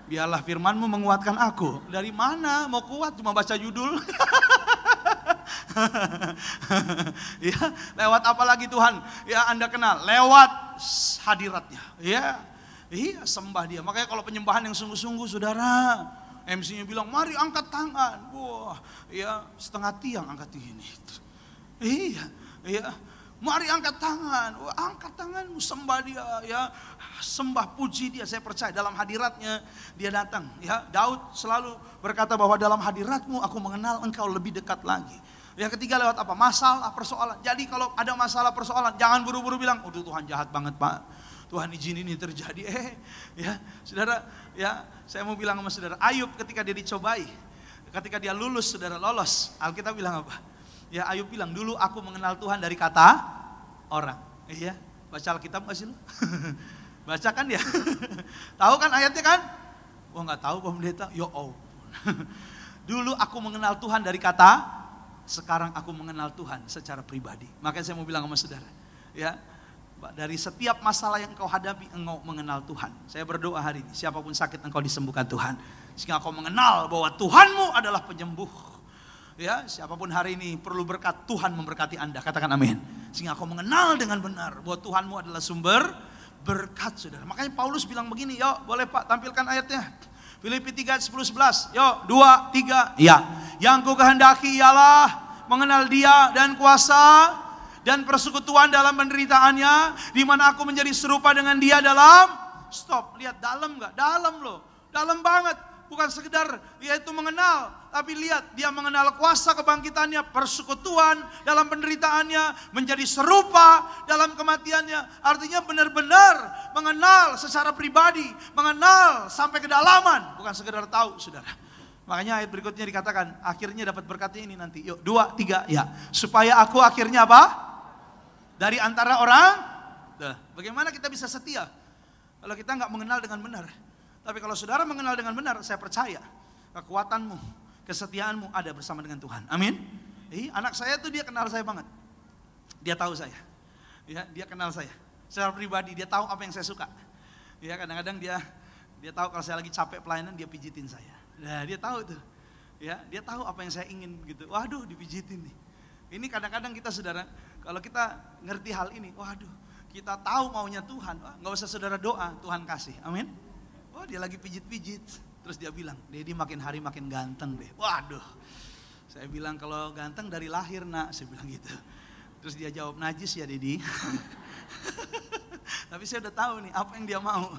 Biarlah firman-Mu menguatkan aku. Dari mana mau kuat, cuma baca judul. Ya, lewat apa lagi Tuhan? Ya Anda kenal, lewat hadiratnya. Ya, iya sembah dia. Makanya kalau penyembahan yang sungguh-sungguh saudara, MC-nya bilang mari angkat tangan. Wah, ya setengah tiang angkat ini. Iya, iya. Mari angkat tangan, angkat tanganmu, sembah dia, ya, sembah puji dia. Saya percaya dalam hadiratnya dia datang. Ya, Daud selalu berkata bahwa dalam hadiratmu aku mengenal engkau lebih dekat lagi. Yang ketiga lewat apa? Masalah, persoalan. Jadi kalau ada masalah, persoalan, jangan buru-buru bilang, "Aduh Tuhan jahat banget Pak, Tuhan izin ini terjadi." Ya, saudara, ya, saya mau bilang sama saudara, Ayub ketika dia dicobai, ketika dia lulus, saudara lolos, Alkitab bilang apa? Ya Ayub bilang, dulu aku mengenal Tuhan dari kata orang. Iya, baca Alkitab gak sih lu? Baca kan dia? Tahu kan ayatnya kan? Oh gak tahu Pak Pendeta? Ya Allah. Dulu aku mengenal Tuhan dari kata, sekarang aku mengenal Tuhan secara pribadi. Makanya saya mau bilang sama saudara, ya, dari setiap masalah yang engkau hadapi, engkau mengenal Tuhan. Saya berdoa hari ini, siapapun sakit engkau disembuhkan Tuhan. Sehingga engkau mengenal bahwa Tuhanmu adalah penyembuh. Ya, siapapun hari ini perlu berkat, Tuhan memberkati Anda. Katakan amin. Sehingga kau mengenal dengan benar bahwa Tuhanmu adalah sumber berkat, saudara. Makanya Paulus bilang begini, yuk boleh Pak tampilkan ayatnya. Filipi 3, 10, 11. Yuk, 2, 3. Ya, yang ku kehendaki ialah mengenal dia dan kuasa dan persekutuan dalam penderitaannya, di mana aku menjadi serupa dengan dia dalam, stop, lihat dalam gak? Dalam loh, dalam banget. Bukan sekedar yaitu mengenal, tapi lihat dia mengenal kuasa kebangkitannya, persekutuan dalam penderitaannya, menjadi serupa dalam kematiannya. Artinya benar-benar mengenal secara pribadi, mengenal sampai kedalaman, bukan sekedar tahu, saudara. Makanya ayat berikutnya dikatakan, akhirnya dapat berkatnya ini nanti. Yuk, 2, 3, ya. Supaya aku akhirnya apa? Dari antara orang, bagaimana kita bisa setia kalau kita nggak mengenal dengan benar? Tapi kalau saudara mengenal dengan benar, saya percaya kekuatanmu, kesetiaanmu ada bersama dengan Tuhan. Amin. Anak saya tuh dia kenal saya banget. Dia tahu saya. Ya, dia kenal saya. Secara pribadi dia tahu apa yang saya suka. Ya, kadang-kadang dia tahu kalau saya lagi capek pelayanan, dia pijitin saya. Nah, dia tahu tuh. Ya, dia tahu apa yang saya ingin gitu. Waduh, dipijitin nih. Ini kadang-kadang kita saudara, kalau kita ngerti hal ini, waduh, kita tahu maunya Tuhan. Nggak usah saudara doa, Tuhan kasih. Amin. Oh, dia lagi pijit-pijit, terus dia bilang, Dedi makin hari makin ganteng deh. Waduh, saya bilang kalau ganteng dari lahir nak, saya bilang gitu. Terus dia jawab, najis ya Dedi. Tapi saya udah tahu nih apa yang dia mau.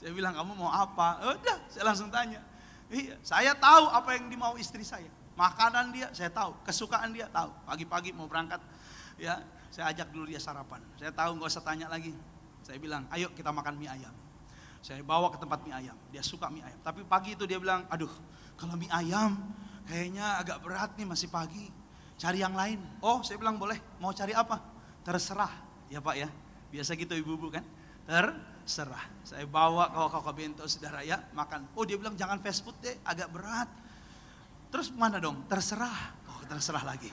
Saya bilang, kamu mau apa? Udah, saya langsung tanya. Iya, saya tahu apa yang dimau istri saya. Makanan dia, saya tahu. Kesukaan dia, tahu. Pagi-pagi mau berangkat, ya, saya ajak dulu dia sarapan. Saya tahu, nggak usah tanya lagi. Saya bilang, ayo kita makan mie ayam. Saya bawa ke tempat mie ayam, dia suka mie ayam. Tapi pagi itu dia bilang, aduh kalau mie ayam kayaknya agak berat nih masih pagi. Cari yang lain. Oh saya bilang boleh, mau cari apa? Terserah. Ya Pak ya, biasa gitu ibu-ibu kan. Terserah. Saya bawa ke bento saudara ya, makan. Oh dia bilang jangan fast food deh, agak berat. Terus mana dong? Terserah. Oh terserah lagi.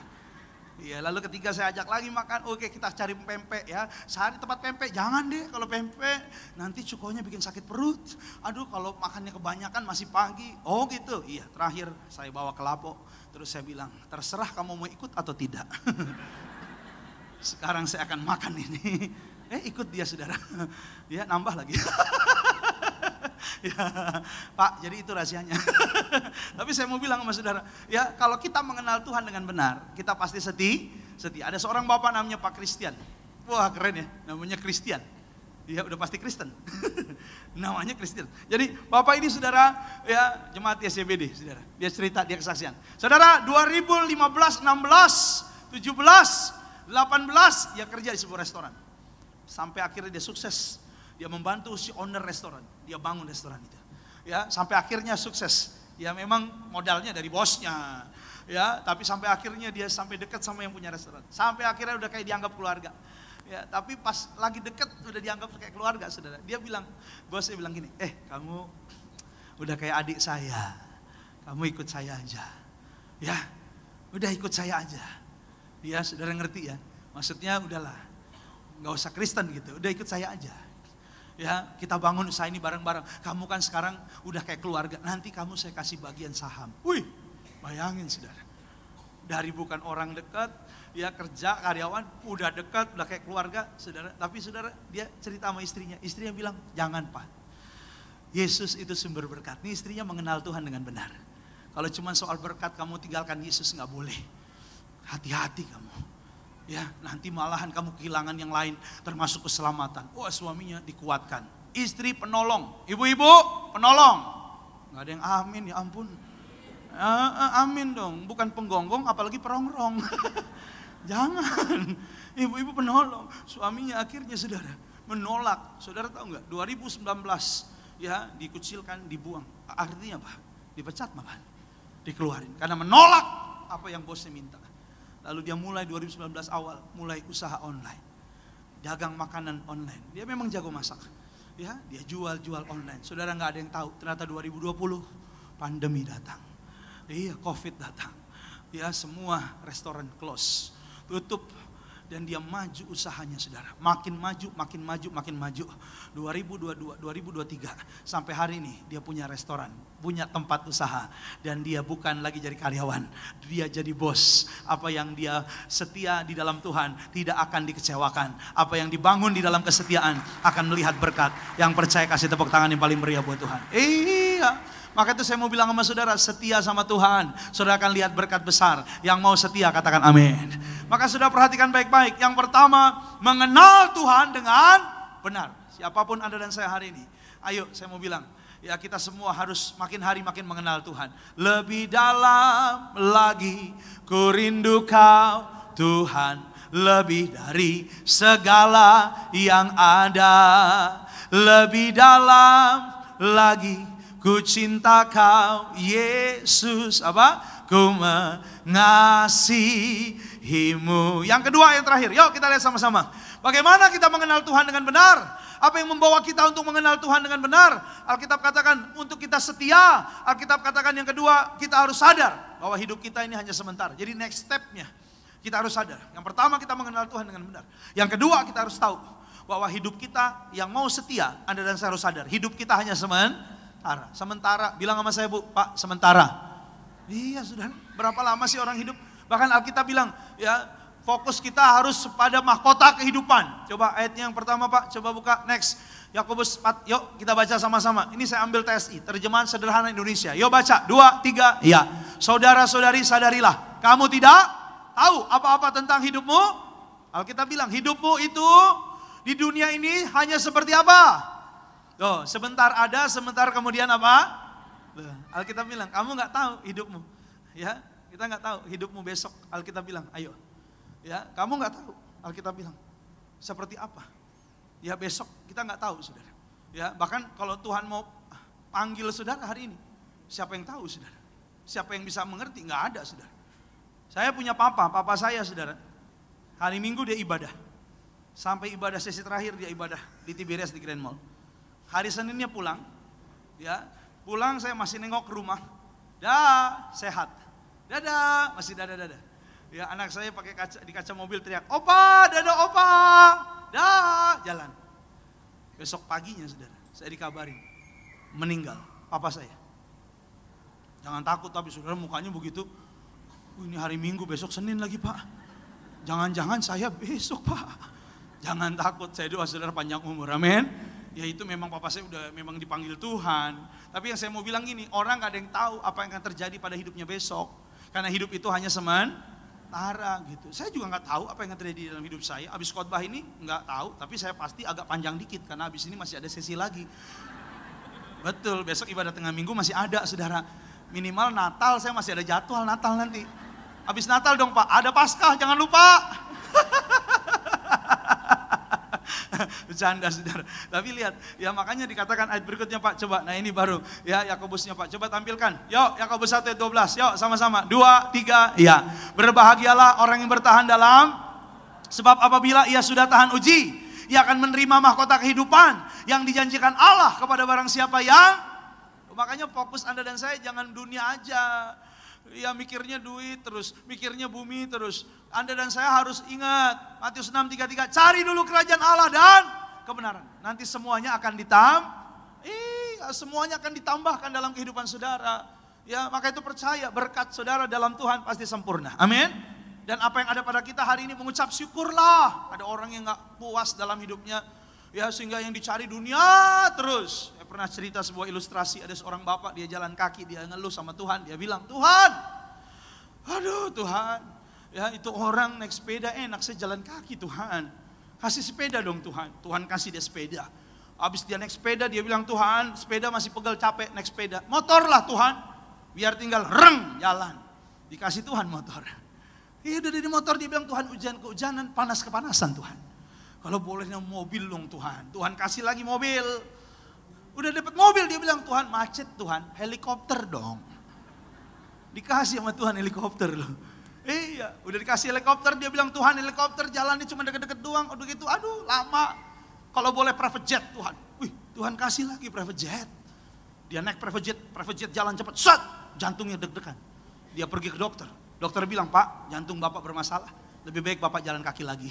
Iya, lalu ketika saya ajak lagi makan, oke kita cari pempek ya. Sehari tempat pempek, jangan deh kalau pempek nanti cukonya bikin sakit perut. Aduh kalau makannya kebanyakan masih pagi. Oh gitu, iya. Terakhir saya bawa ke Lapo, terus saya bilang terserah kamu mau ikut atau tidak. Sekarang saya akan makan ini. Ikut dia saudara, dia nambah lagi. Ya, Pak, jadi itu rahasianya. Tapi saya mau bilang sama saudara, ya kalau kita mengenal Tuhan dengan benar, kita pasti setia. Ada seorang bapak namanya Pak Christian. Wah keren ya, namanya Christian. Dia udah pasti Kristen. Namanya Christian. Jadi bapak ini saudara, ya jemaat YCBD saudara. Dia cerita, dia kesaksian. Saudara 2015, 16, 17, 18 dia kerja di sebuah restoran. Sampai akhirnya dia sukses. Dia membantu si owner restoran, dia bangun restoran itu. Ya, sampai akhirnya sukses. Ya memang modalnya dari bosnya. Ya, tapi sampai akhirnya dia sampai dekat sama yang punya restoran. Sampai akhirnya udah kayak dianggap keluarga. Ya, tapi pas lagi dekat udah dianggap kayak keluarga, saudara. Dia bilang, bosnya bilang gini, kamu udah kayak adik saya. Kamu ikut saya aja. Ya, udah ikut saya aja. Ya, saudara ngerti ya. Maksudnya udahlah, nggak usah Kristen gitu. Udah ikut saya aja. Ya, kita bangun usaha ini bareng-bareng. Kamu kan sekarang udah kayak keluarga. Nanti kamu saya kasih bagian saham. Wih, bayangin saudara. Dari bukan orang dekat, ya kerja karyawan, udah dekat, udah kayak keluarga, saudara. Tapi saudara, dia cerita sama istrinya. Istrinya bilang, jangan Pak. Yesus itu sumber berkat. Ini istrinya mengenal Tuhan dengan benar. Kalau cuma soal berkat kamu tinggalkan Yesus nggak boleh. Hati-hati kamu. Ya, nanti malahan kamu kehilangan yang lain, termasuk keselamatan. Wah, suaminya dikuatkan. Istri penolong, ibu-ibu penolong. Nggak ada yang amin, ya ampun. Amin dong, bukan penggonggong, apalagi perongrong. Jangan, ibu-ibu penolong. Suaminya akhirnya saudara menolak. Saudara tahu nggak? 2019 ya dikucilkan, dibuang. Artinya apa? Dipecat malah, dikeluarin karena menolak apa yang bosnya minta. Lalu dia mulai 2019 awal, mulai usaha online. Dagang makanan online. Dia memang jago masak. Ya, dia jual online. Saudara nggak ada yang tahu, ternyata 2020 pandemi datang. Iya, Covid datang. Ya, semua restoran close, tutup. Dan dia maju usahanya saudara. Makin maju, makin maju, makin maju. 2022, 2023. Sampai hari ini dia punya restoran, punya tempat usaha. Dan dia bukan lagi jadi karyawan. Dia jadi bos. Apa yang dia setia di dalam Tuhan tidak akan dikecewakan. Apa yang dibangun di dalam kesetiaan akan melihat berkat. Yang percaya kasih tepuk tangan yang paling meriah buat Tuhan. Iya. Maka itu saya mau bilang sama saudara, setia sama Tuhan. Saudara akan lihat berkat besar. Yang mau setia katakan amin. Maka saudara perhatikan baik-baik. Yang pertama, mengenal Tuhan dengan benar. Siapapun Anda dan saya hari ini. Ayo saya mau bilang, ya kita semua harus makin hari makin mengenal Tuhan. Lebih dalam lagi ku rindu Kau Tuhan. Lebih dari segala yang ada. Lebih dalam lagi ku cinta Kau Yesus. Apa? Ku mengasihimu. Yang kedua, yang terakhir. Yuk kita lihat sama-sama. Bagaimana kita mengenal Tuhan dengan benar? Apa yang membawa kita untuk mengenal Tuhan dengan benar? Alkitab katakan untuk kita setia. Alkitab katakan yang kedua, kita harus sadar bahwa hidup kita ini hanya sementara. Jadi next step-nya kita harus sadar. Yang pertama kita mengenal Tuhan dengan benar. Yang kedua kita harus tahu bahwa hidup kita yang mau setia, Anda dan saya harus sadar. Hidup kita hanya sementara. Bilang sama saya, Bu, Pak, sementara. Iya sudah, berapa lama sih orang hidup? Bahkan Alkitab bilang, ya fokus kita harus pada mahkota kehidupan. Coba ayatnya yang pertama Pak, coba buka next. Yakobus 4, yuk kita baca sama-sama. Ini saya ambil TSI, terjemahan sederhana Indonesia. Yuk baca, 2, 3, ya. Saudara-saudari sadarilah, kamu tidak tahu apa-apa tentang hidupmu. Alkitab bilang, hidupmu itu di dunia ini hanya seperti apa? Tuh, sebentar ada, sebentar kemudian apa? Alkitab bilang, kamu nggak tahu hidupmu, ya kita nggak tahu hidupmu besok. Alkitab bilang, ayo, ya kamu nggak tahu. Alkitab bilang, seperti apa? Ya besok kita nggak tahu, saudara. Ya bahkan kalau Tuhan mau panggil saudara hari ini, siapa yang tahu, saudara? Siapa yang bisa mengerti? Nggak ada, saudara. Saya punya papa saya, saudara. Hari Minggu dia ibadah, sampai ibadah sesi terakhir dia ibadah di Tiberias di Grand Mall. Hari Seninnya pulang, ya. Pulang saya masih nengok ke rumah. Dah, sehat. Dadah, masih dadah. Ya anak saya pakai di kaca mobil teriak, "Opa, dadah opa." Dah, jalan. Besok paginya saudara, saya dikabarin meninggal papa saya. Jangan takut tapi saudara, mukanya begitu. Ini hari Minggu, besok Senin lagi Pak. Jangan-jangan saya besok Pak. Jangan takut, saya doa saudara panjang umur, amin. Ya itu memang papa saya udah memang dipanggil Tuhan. Tapi yang saya mau bilang gini, orang gak ada yang tahu apa yang akan terjadi pada hidupnya besok. Karena hidup itu hanya sementara gitu. Saya juga nggak tahu apa yang terjadi dalam hidup saya. Abis khotbah ini nggak tahu, tapi saya pasti agak panjang dikit karena abis ini masih ada sesi lagi. Betul, besok ibadah tengah minggu masih ada saudara. Minimal Natal saya masih ada jadwal Natal nanti. Abis Natal dong Pak, ada Paskah jangan lupa. Bercanda saudara. Tapi lihat, ya makanya dikatakan ayat berikutnya Pak, coba. Nah ini baru, ya Yakobusnya Pak, coba tampilkan. Yuk, Yakobus 1 ayat 12, yuk sama-sama. 2, 3, ya. Berbahagialah orang yang bertahan dalam, sebab apabila ia sudah tahan uji, ia akan menerima mahkota kehidupan yang dijanjikan Allah kepada barang siapa yang, makanya fokus Anda dan saya jangan dunia aja. Ya mikirnya duit terus, mikirnya bumi terus. Anda dan saya harus ingat Matius 6:33, cari dulu kerajaan Allah dan kebenaran. Nanti semuanya akan semuanya akan ditambahkan dalam kehidupan saudara. Ya, maka itu percaya berkat saudara dalam Tuhan pasti sempurna. Amin. Dan apa yang ada pada kita hari ini mengucap syukurlah. Ada orang yang gak puas dalam hidupnya. Ya sehingga yang dicari dunia terus. Saya pernah cerita sebuah ilustrasi, ada seorang bapak dia jalan kaki, dia ngeluh sama Tuhan. Dia bilang, Tuhan, aduh Tuhan, ya itu orang naik sepeda enak, saya jalan kaki Tuhan. Kasih sepeda dong Tuhan. Tuhan kasih dia sepeda. Habis dia naik sepeda dia bilang, Tuhan sepeda masih pegel capek naik sepeda. Motor lah Tuhan, biar tinggal reng jalan. Dikasih Tuhan motor. Iya udah di motor dia bilang, Tuhan hujan kehujanan, panas kepanasan Tuhan. Kalau bolehnya mobil dong Tuhan. Tuhan kasih lagi mobil. Udah dapat mobil dia bilang, Tuhan macet Tuhan, helikopter dong. Dikasih sama Tuhan helikopter loh. Iya, udah dikasih helikopter dia bilang, Tuhan helikopter jalannya cuma deket-deket doang. Udah gitu, aduh lama. Kalau boleh private jet Tuhan. Wih, Tuhan kasih lagi private jet. Dia naik private jet jalan cepat. Set, jantungnya deg-degan. Dia pergi ke dokter. Dokter bilang, Pak, jantung Bapak bermasalah. Lebih baik Bapak jalan kaki lagi.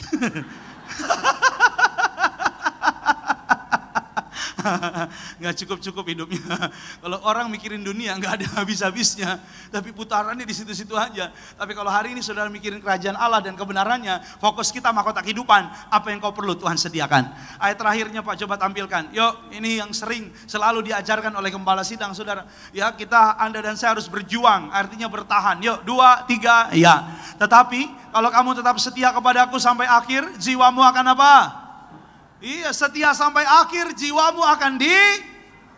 Nggak cukup-cukup hidupnya. Kalau orang mikirin dunia nggak ada habis-habisnya. Tapi putarannya di situ-situ aja. Tapi kalau hari ini saudara mikirin kerajaan Allah dan kebenarannya, fokus kita mahkota kehidupan. Apa yang kau perlu Tuhan sediakan. Ayat terakhirnya Pak coba tampilkan. Yuk, ini yang sering selalu diajarkan oleh gembala sidang saudara. Ya kita, Anda dan saya harus berjuang. Artinya bertahan. Yuk 2, 3, ya. Tetapi kalau kamu tetap setia kepadaku sampai akhir, jiwamu akan apa? Iya, setia sampai akhir jiwamu akan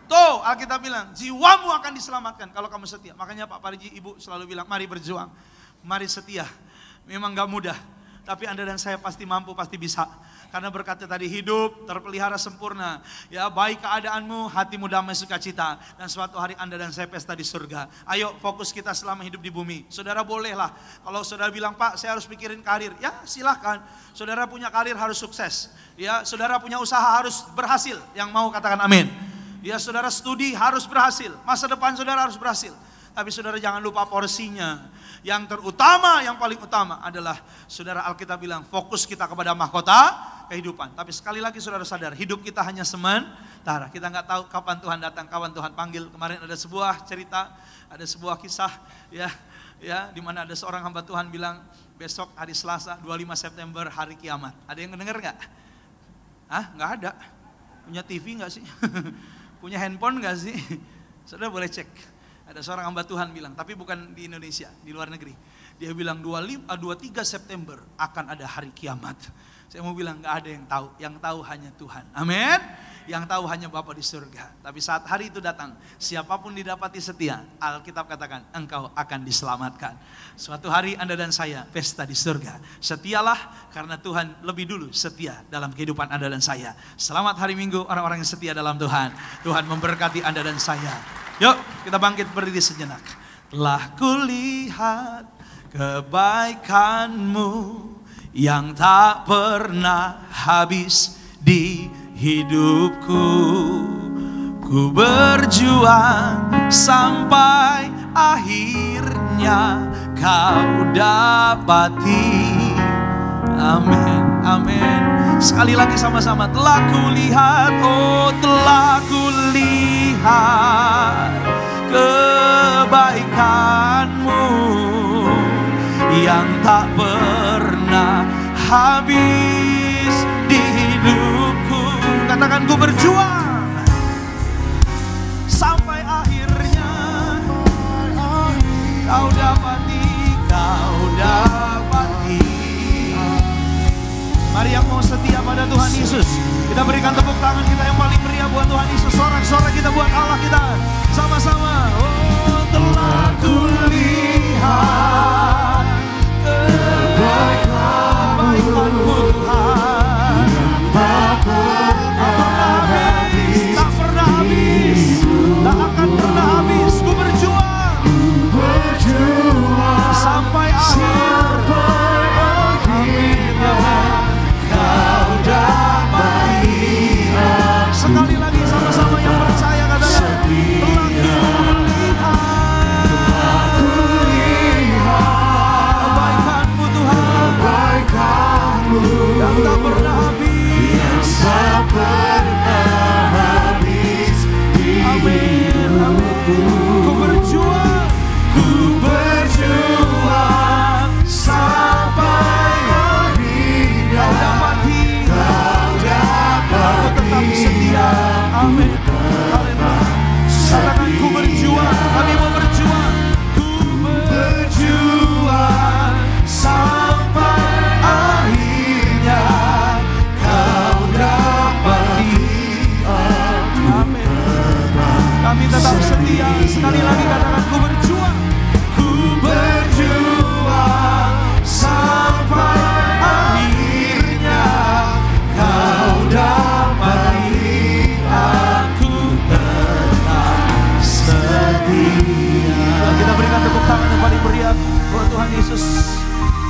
Tuh Alkitab bilang, jiwamu akan diselamatkan kalau kamu setia. Makanya Pak Parji, Ibu selalu bilang, mari berjuang, mari setia. Memang gak mudah, tapi Anda dan saya pasti mampu, pasti bisa. Karena berkata tadi, hidup terpelihara sempurna. Ya, baik keadaanmu, hatimu damai sukacita. Dan suatu hari Anda dan saya pesta di surga. Ayo fokus kita selama hidup di bumi. Saudara bolehlah, kalau saudara bilang, Pak saya harus pikirin karir. Ya silahkan, saudara punya karir harus sukses. Ya, saudara punya usaha harus berhasil. Yang mau katakan amin. Ya, saudara studi harus berhasil. Masa depan saudara harus berhasil. Tapi saudara jangan lupa porsinya. Yang terutama, yang paling utama adalah saudara Alkitab bilang fokus kita kepada mahkota kehidupan. Tapi sekali lagi saudara sadar, hidup kita hanya sementara. Kita nggak tahu kapan Tuhan datang, kapan Tuhan panggil. Kemarin ada sebuah cerita, ada sebuah kisah ya di mana ada seorang hamba Tuhan bilang besok hari Selasa 25 September hari kiamat. Ada yang mendengar nggak? Nggak ada. Punya TV nggak sih? Punya handphone nggak sih? Saudara boleh cek. Ada seorang hamba Tuhan bilang, tapi bukan di Indonesia, di luar negeri. Dia bilang 23 September akan ada hari kiamat. Saya mau bilang gak ada yang tahu hanya Tuhan. Amin. Yang tahu hanya Bapa di surga. Tapi saat hari itu datang, siapapun didapati setia, Alkitab katakan engkau akan diselamatkan. Suatu hari Anda dan saya pesta di surga. Setialah karena Tuhan lebih dulu setia dalam kehidupan Anda dan saya. Selamat hari Minggu orang-orang yang setia dalam Tuhan. Tuhan memberkati Anda dan saya. Yuk kita bangkit berdiri sejenak. Telah kulihat kebaikan-Mu yang tak pernah habis di hidupku. Ku berjuang sampai akhirnya kau dapati. Amin, amin. Sekali lagi sama-sama. Telah kulihat, oh telah kulihat kebaikanmu yang tak pernah habis di hidupku. Katakan, ku berjuang sampai akhirnya. Kau dapati, kau dapati. Mari yang mau setia pada Tuhan Yesus, kita berikan tepuk tangan kita yang paling meriah buat Tuhan Yesus. Sorak-sorak kita buat Allah kita sama-sama. Oh telah kulihat kebaikan-Mu Tuhan, tak pernah habis, tak pernah habis, tak akan pernah habis. Ku berjuang sampai akhir. Kau dapati. Sekali lagi sama-sama yang percaya katakan, telah kulihat kebaikan-Mu Tuhan, yang tak pernah habis, amin, amin. Ku berjuang sampai kau dapati. Aku tetap setia, amin, haleluya. Katakan, ku berjuang, kami mau berjuang. Ku berjuang sampai akhirnya kau dapati. Amin. Kami tetap setia. Sekali lagi katakan, ku berjuang. Ku berjuang sampai akhirnya kau dapati. Aku tetap setia. Kita berikan tepuk tangan yang paling meriah buat Tuhan Yesus.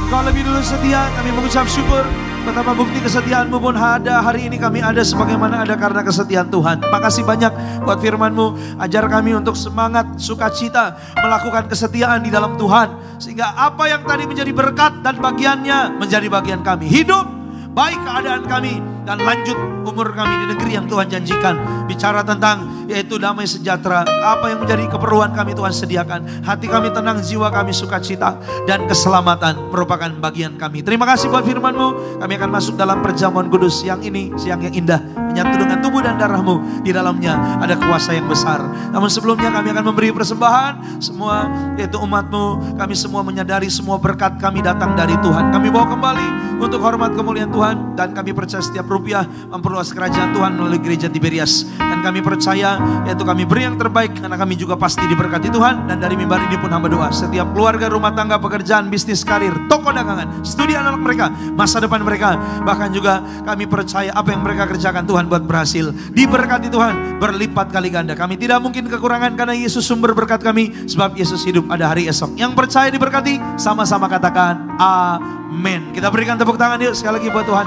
Engkau lebih dulu setia, kami mengucap syukur. Betapa bukti kesetiaan-Mu pun ada hari ini, kami ada sebagaimana ada karena kesetiaan Tuhan. Makasih banyak buat firman-Mu. Ajar kami untuk semangat, sukacita, melakukan kesetiaan di dalam Tuhan. Sehingga apa yang tadi menjadi berkat dan bagiannya menjadi bagian kami. Hidup baik keadaan kami dan lanjut umur kami di negeri yang Tuhan janjikan. Bicara tentang yaitu damai sejahtera, apa yang menjadi keperluan kami Tuhan sediakan. Hati kami tenang, jiwa kami sukacita, dan keselamatan merupakan bagian kami. Terima kasih buat firman-Mu. Kami akan masuk dalam perjamuan kudus yang ini, siang yang indah, menyatu dengan tubuh dan darah-Mu. Di dalamnya ada kuasa yang besar. Namun sebelumnya kami akan memberi persembahan. Semua yaitu umat-Mu, kami semua menyadari semua berkat kami datang dari Tuhan. Kami bawa kembali untuk hormat kemuliaan Tuhan, dan kami percaya setiap rupiah memperluas kerajaan Tuhan melalui gereja Tiberias. Dan kami percaya yaitu kami beri yang terbaik karena kami juga pasti diberkati Tuhan. Dan dari mimbar ini pun hamba doa setiap keluarga, rumah tangga, pekerjaan, bisnis, karir, toko dagangan, studi anak mereka, masa depan mereka, bahkan juga kami percaya apa yang mereka kerjakan Tuhan buat berhasil, diberkati Tuhan berlipat kali ganda. Kami tidak mungkin kekurangan karena Yesus sumber berkat kami, sebab Yesus hidup ada hari esok. Yang percaya diberkati sama-sama katakan amin. Kita berikan tepuk tangan yuk sekali lagi buat Tuhan.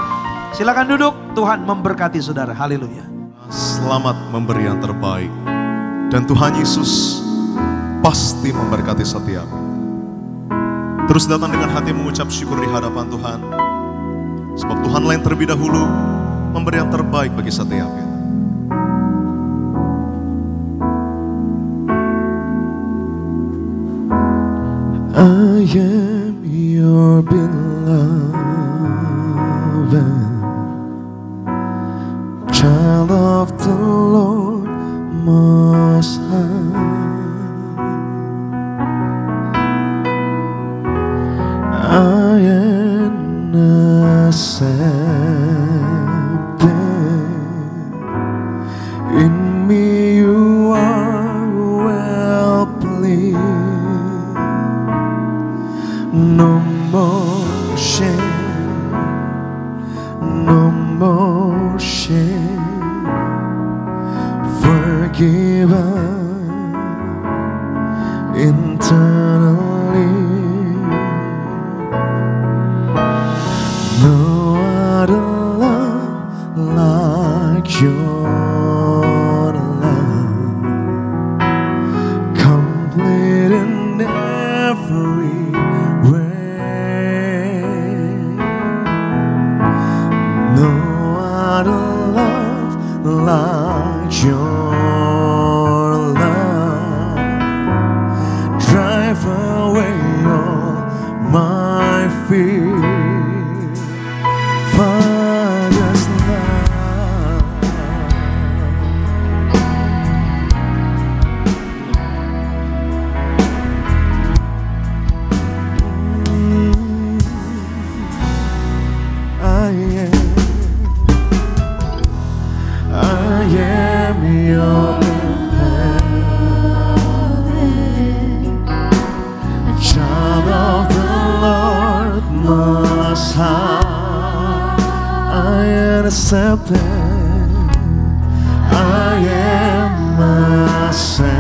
Silakan duduk, Tuhan memberkati saudara. Haleluya. Selamat memberi yang terbaik, dan Tuhan Yesus pasti memberkati setiap. Terus datang dengan hati mengucap syukur di hadapan Tuhan, sebab Tuhan lain terlebih dahulu memberi yang terbaik bagi setiap kita. I am your beloved, child of the Lord Most High. I am accepted. In me you are well pleased. No more shame, no more shame. Forgiven internally. No other love like your love, complete in every other love like your love. Drive away all my fear. Father's love. I am your child of the Lord Most High. I am accepted. I am accepted.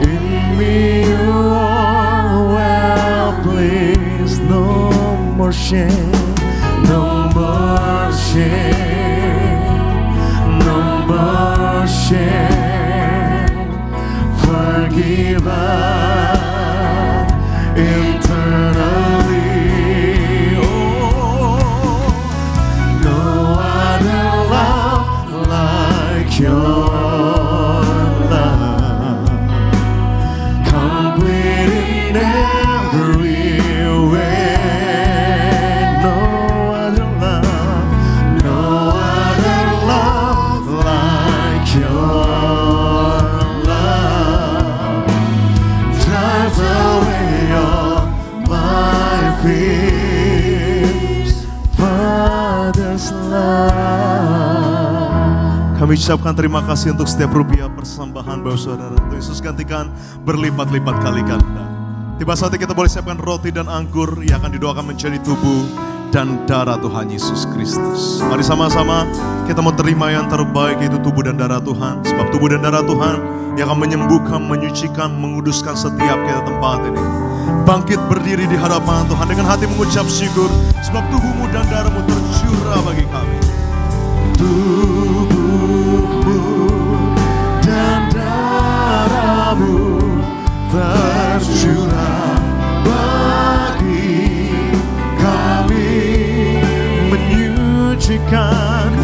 In me you are well pleased. No more shame. No more shame. No more shame. Forgiven eternally. Oh, no other love like your love, complete in every way. No other love like your love. Drive away all my fears. Father's love. Kami ucapkan terima kasih untuk setiap rupiah persembahan Bapak Saudara. Tuhan Yesus gantikan berlipat-lipat kali ganda. Tiba saatnya kita boleh siapkan roti dan anggur yang akan didoakan menjadi tubuh dan darah Tuhan Yesus Kristus. Mari sama-sama kita mau terima yang terbaik, yaitu tubuh dan darah Tuhan. Sebab tubuh dan darah Tuhan yang akan menyembuhkan, menyucikan, menguduskan setiap kita tempat ini. Bangkit berdiri di hadapan Tuhan dengan hati mengucap syukur, sebab tubuhmu dan darahmu tercurah bagi kami. Tubuhmu dan darahmu tercurah bagi kami, menyucikan,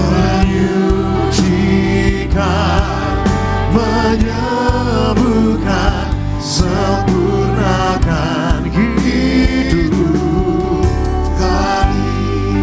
menyembuhkan, sempurnakan hidup kami.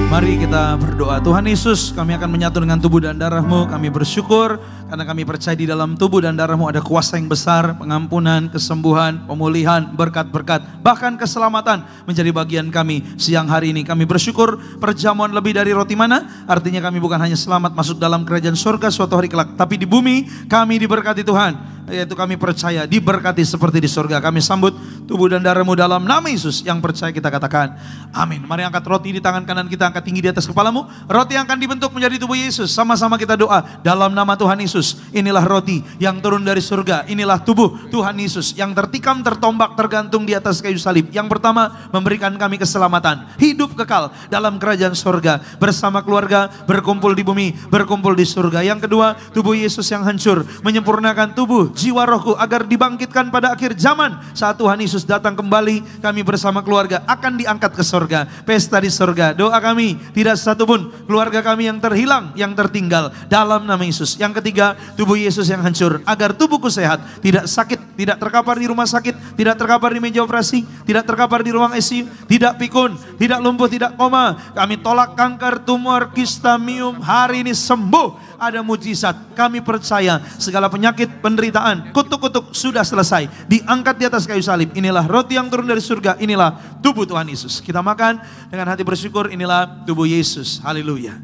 Mari kita berdoa. Tuhan Yesus, kami akan menyatu dengan tubuh dan darah-Mu. Kami bersyukur karena kami percaya di dalam tubuh dan darah-Mu ada kuasa yang besar, pengampunan, kesembuhan, pemulihan, berkat-berkat, bahkan keselamatan menjadi bagian kami siang hari ini. Kami bersyukur perjamuan lebih dari roti mana, artinya kami bukan hanya selamat masuk dalam kerajaan surga suatu hari kelak, tapi di bumi kami diberkati Tuhan, yaitu kami percaya diberkati seperti di surga. Kami sambut tubuh dan darah-Mu dalam nama Yesus. Yang percaya kita katakan amin. Mari angkat roti di tangan kanan kita, angkat tinggi di atas kepalamu. Roti yang akan dibentuk menjadi tubuh Yesus. Sama-sama kita doa dalam nama Tuhan Yesus. Inilah roti yang turun dari surga. Inilah tubuh Tuhan Yesus yang tertikam, tertombak, tergantung di atas kayu salib. Yang pertama, memberikan kami keselamatan, hidup kekal dalam kerajaan surga, bersama keluarga, berkumpul di bumi, berkumpul di surga. Yang kedua, tubuh Yesus yang hancur, menyempurnakan tubuh, jiwa, rohku agar dibangkitkan pada akhir zaman. Saat Tuhan Yesus datang kembali, kami bersama keluarga akan diangkat ke surga. Pesta di surga. Doa kami, tidak satupun keluarga kami yang terhilang, yang tertinggal, dalam nama Yesus. Yang ketiga, tubuh Yesus yang hancur, agar tubuhku sehat, tidak sakit, tidak terkapar di rumah sakit, tidak terkapar di meja operasi, tidak terkapar di ruang ICU, tidak pikun, tidak lumpuh, tidak koma. Kami tolak kanker, tumor, kista, miom, hari ini sembuh. Ada mujizat. Kami percaya segala penyakit, penderitaan, kutuk-kutuk sudah selesai, diangkat di atas kayu salib. Inilah roti yang turun dari surga, inilah tubuh Tuhan Yesus. Kita makan dengan hati bersyukur. Inilah tubuh Yesus. Haleluya.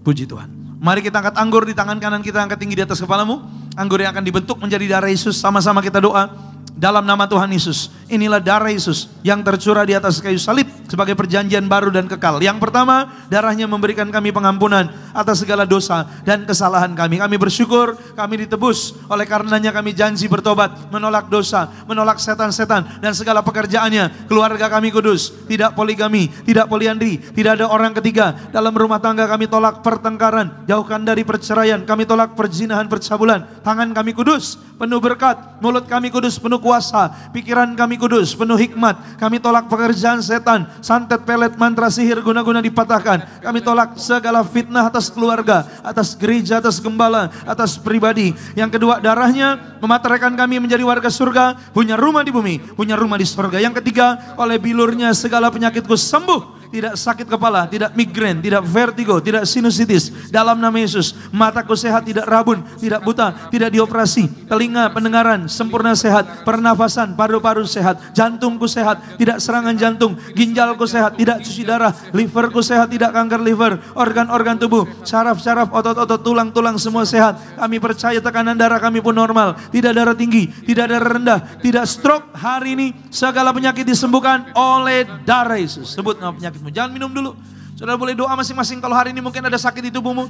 Puji Tuhan. Mari kita angkat anggur di tangan kanan kita, angkat tinggi di atas kepalamu. Anggur yang akan dibentuk menjadi darah Yesus. Sama-sama kita doa dalam nama Tuhan Yesus. inilah darah Yesus yang tercurah di atas kayu salib sebagai perjanjian baru dan kekal. Yang pertama, darahnya memberikan kami pengampunan atas segala dosa dan kesalahan kami. Kami bersyukur kami ditebus, oleh karenanya kami janji bertobat, menolak dosa, menolak setan-setan dan segala pekerjaannya. Keluarga kami kudus, tidak poligami, tidak poliandri, tidak ada orang ketiga. Dalam rumah tangga kami tolak pertengkaran, jauhkan dari perceraian, kami tolak perzinahan, percabulan. Tangan kami kudus, penuh berkat, mulut kami kudus, penuh kuasa, pikiran kami kudus, penuh hikmat. Kami tolak pekerjaan setan, santet, pelet, mantra, sihir, guna-guna dipatahkan. Kami tolak segala fitnah atas keluarga, atas gereja, atas gembala, atas pribadi. Yang kedua, darahnya memateraikan kami menjadi warga surga, punya rumah di bumi, punya rumah di surga. Yang ketiga, oleh bilurnya segala penyakitku sembuh. Tidak sakit kepala, tidak migrain, tidak vertigo, tidak sinusitis. Dalam nama Yesus, mataku sehat, tidak rabun, tidak buta, tidak dioperasi. Telinga, pendengaran, sempurna sehat. Pernafasan, paru-paru sehat. Jantungku sehat, tidak serangan jantung. Ginjalku sehat, tidak cuci darah. Liverku sehat, tidak kanker liver. Organ-organ tubuh, saraf-saraf, otot-otot, tulang-tulang semua sehat. Kami percaya tekanan darah kami pun normal. Tidak darah tinggi, tidak darah rendah, tidak stroke. Hari ini segala penyakit disembuhkan oleh darah Yesus. Sebut nama penyakit. Jangan minum dulu. Saudara boleh doa masing-masing. Kalau hari ini mungkin ada sakit di tubuhmu,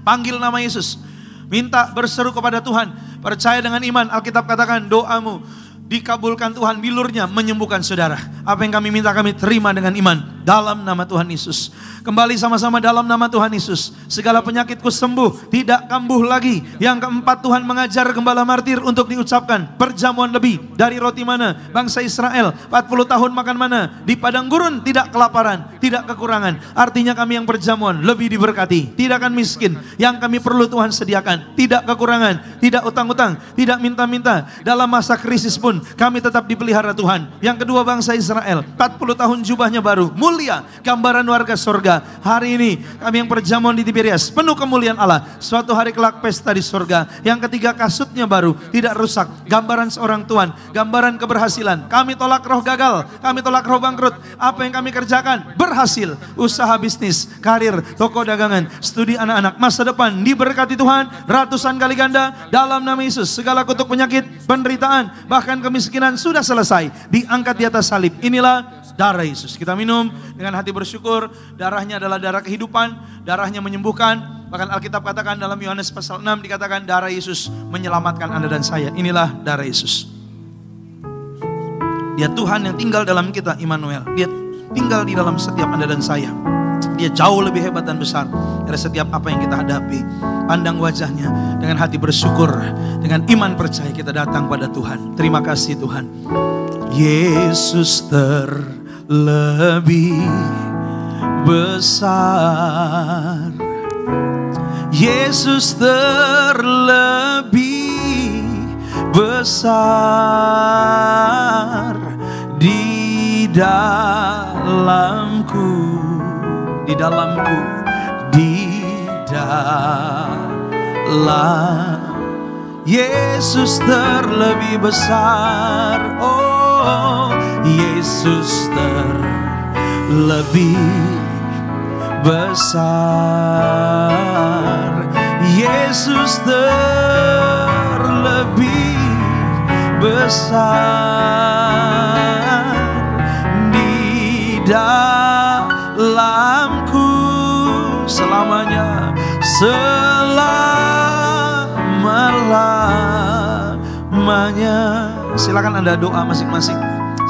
panggil nama Yesus. Minta berseru kepada Tuhan. Percaya dengan iman. Alkitab katakan doamu dikabulkan Tuhan, bilurnya menyembuhkan saudara. Apa yang kami minta kami terima dengan iman. Dalam nama Tuhan Yesus. Kembali sama-sama dalam nama Tuhan Yesus. Segala penyakitku sembuh, tidak kambuh lagi. Yang keempat, Tuhan mengajar gembala martir untuk diucapkan. Perjamuan lebih dari roti mana? Bangsa Israel 40 tahun makan mana? Di padang gurun tidak kelaparan, tidak kekurangan. Artinya kami yang perjamuan lebih diberkati. Tidak akan miskin. Yang kami perlu Tuhan sediakan. Tidak kekurangan, tidak utang-utang, tidak minta-minta. Dalam masa krisis pun kami tetap dipelihara Tuhan. Yang kedua, bangsa Israel 40 tahun jubahnya baru, mulia, gambaran warga surga. Hari ini kami yang perjamuan di Tiberias, penuh kemuliaan Allah. Suatu hari kelak pesta di surga. Yang ketiga, kasutnya baru, tidak rusak, gambaran seorang Tuhan, gambaran keberhasilan. Kami tolak roh gagal, kami tolak roh bangkrut. Apa yang kami kerjakan berhasil. Usaha bisnis, karir, toko dagangan, studi anak-anak, masa depan diberkati Tuhan ratusan kali ganda dalam nama Yesus. Segala kutuk penyakit, penderitaan, bahkan kemiskinan sudah selesai, diangkat di atas salib. Inilah darah Yesus. Kita minum dengan hati bersyukur. Darahnya adalah darah kehidupan, darahnya menyembuhkan. Bahkan Alkitab katakan dalam Yohanes pasal 6 dikatakan darah Yesus menyelamatkan Anda dan saya. Inilah darah Yesus. Dia Tuhan yang tinggal dalam kita, Immanuel. Dia tinggal di dalam setiap Anda dan saya. Dia jauh lebih hebat dan besar dari setiap apa yang kita hadapi. Pandang wajahnya dengan hati bersyukur, dengan iman percaya kita datang pada Tuhan. Terima kasih Tuhan. Yesus terlebih besar. Yesus terlebih besar di dalamku. Di dalamku, di dalam Yesus terlebih besar. Oh, Yesus terlebih besar. Yesus terlebih besar di dalamku selamanya, selama-lamanya. Silakan Anda doa masing-masing.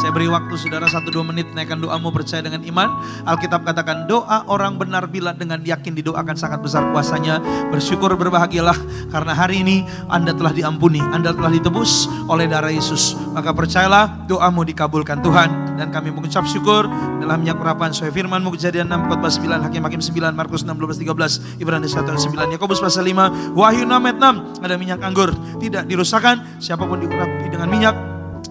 Saya beri waktu saudara 1-2 menit naikkan doamu percaya dengan iman. Alkitab katakan doa orang benar bila dengan yakin didoakan sangat besar kuasanya. Bersyukur berbahagialah karena hari ini Anda telah diampuni, Anda telah ditebus oleh darah Yesus. Maka percayalah doamu dikabulkan Tuhan. Dan kami mengucap syukur dalam minyak urapan sesuai firman-Mu. Kejadian 6, Khotbah 9, Hakim-Hakim 9, Markus 6, 12, 13, Ibrani 1 dan 9, Yakobus pasal 5, Wahyu 6 ayat 6. Ada minyak anggur tidak dirusakkan, siapapun diurapi dengan minyak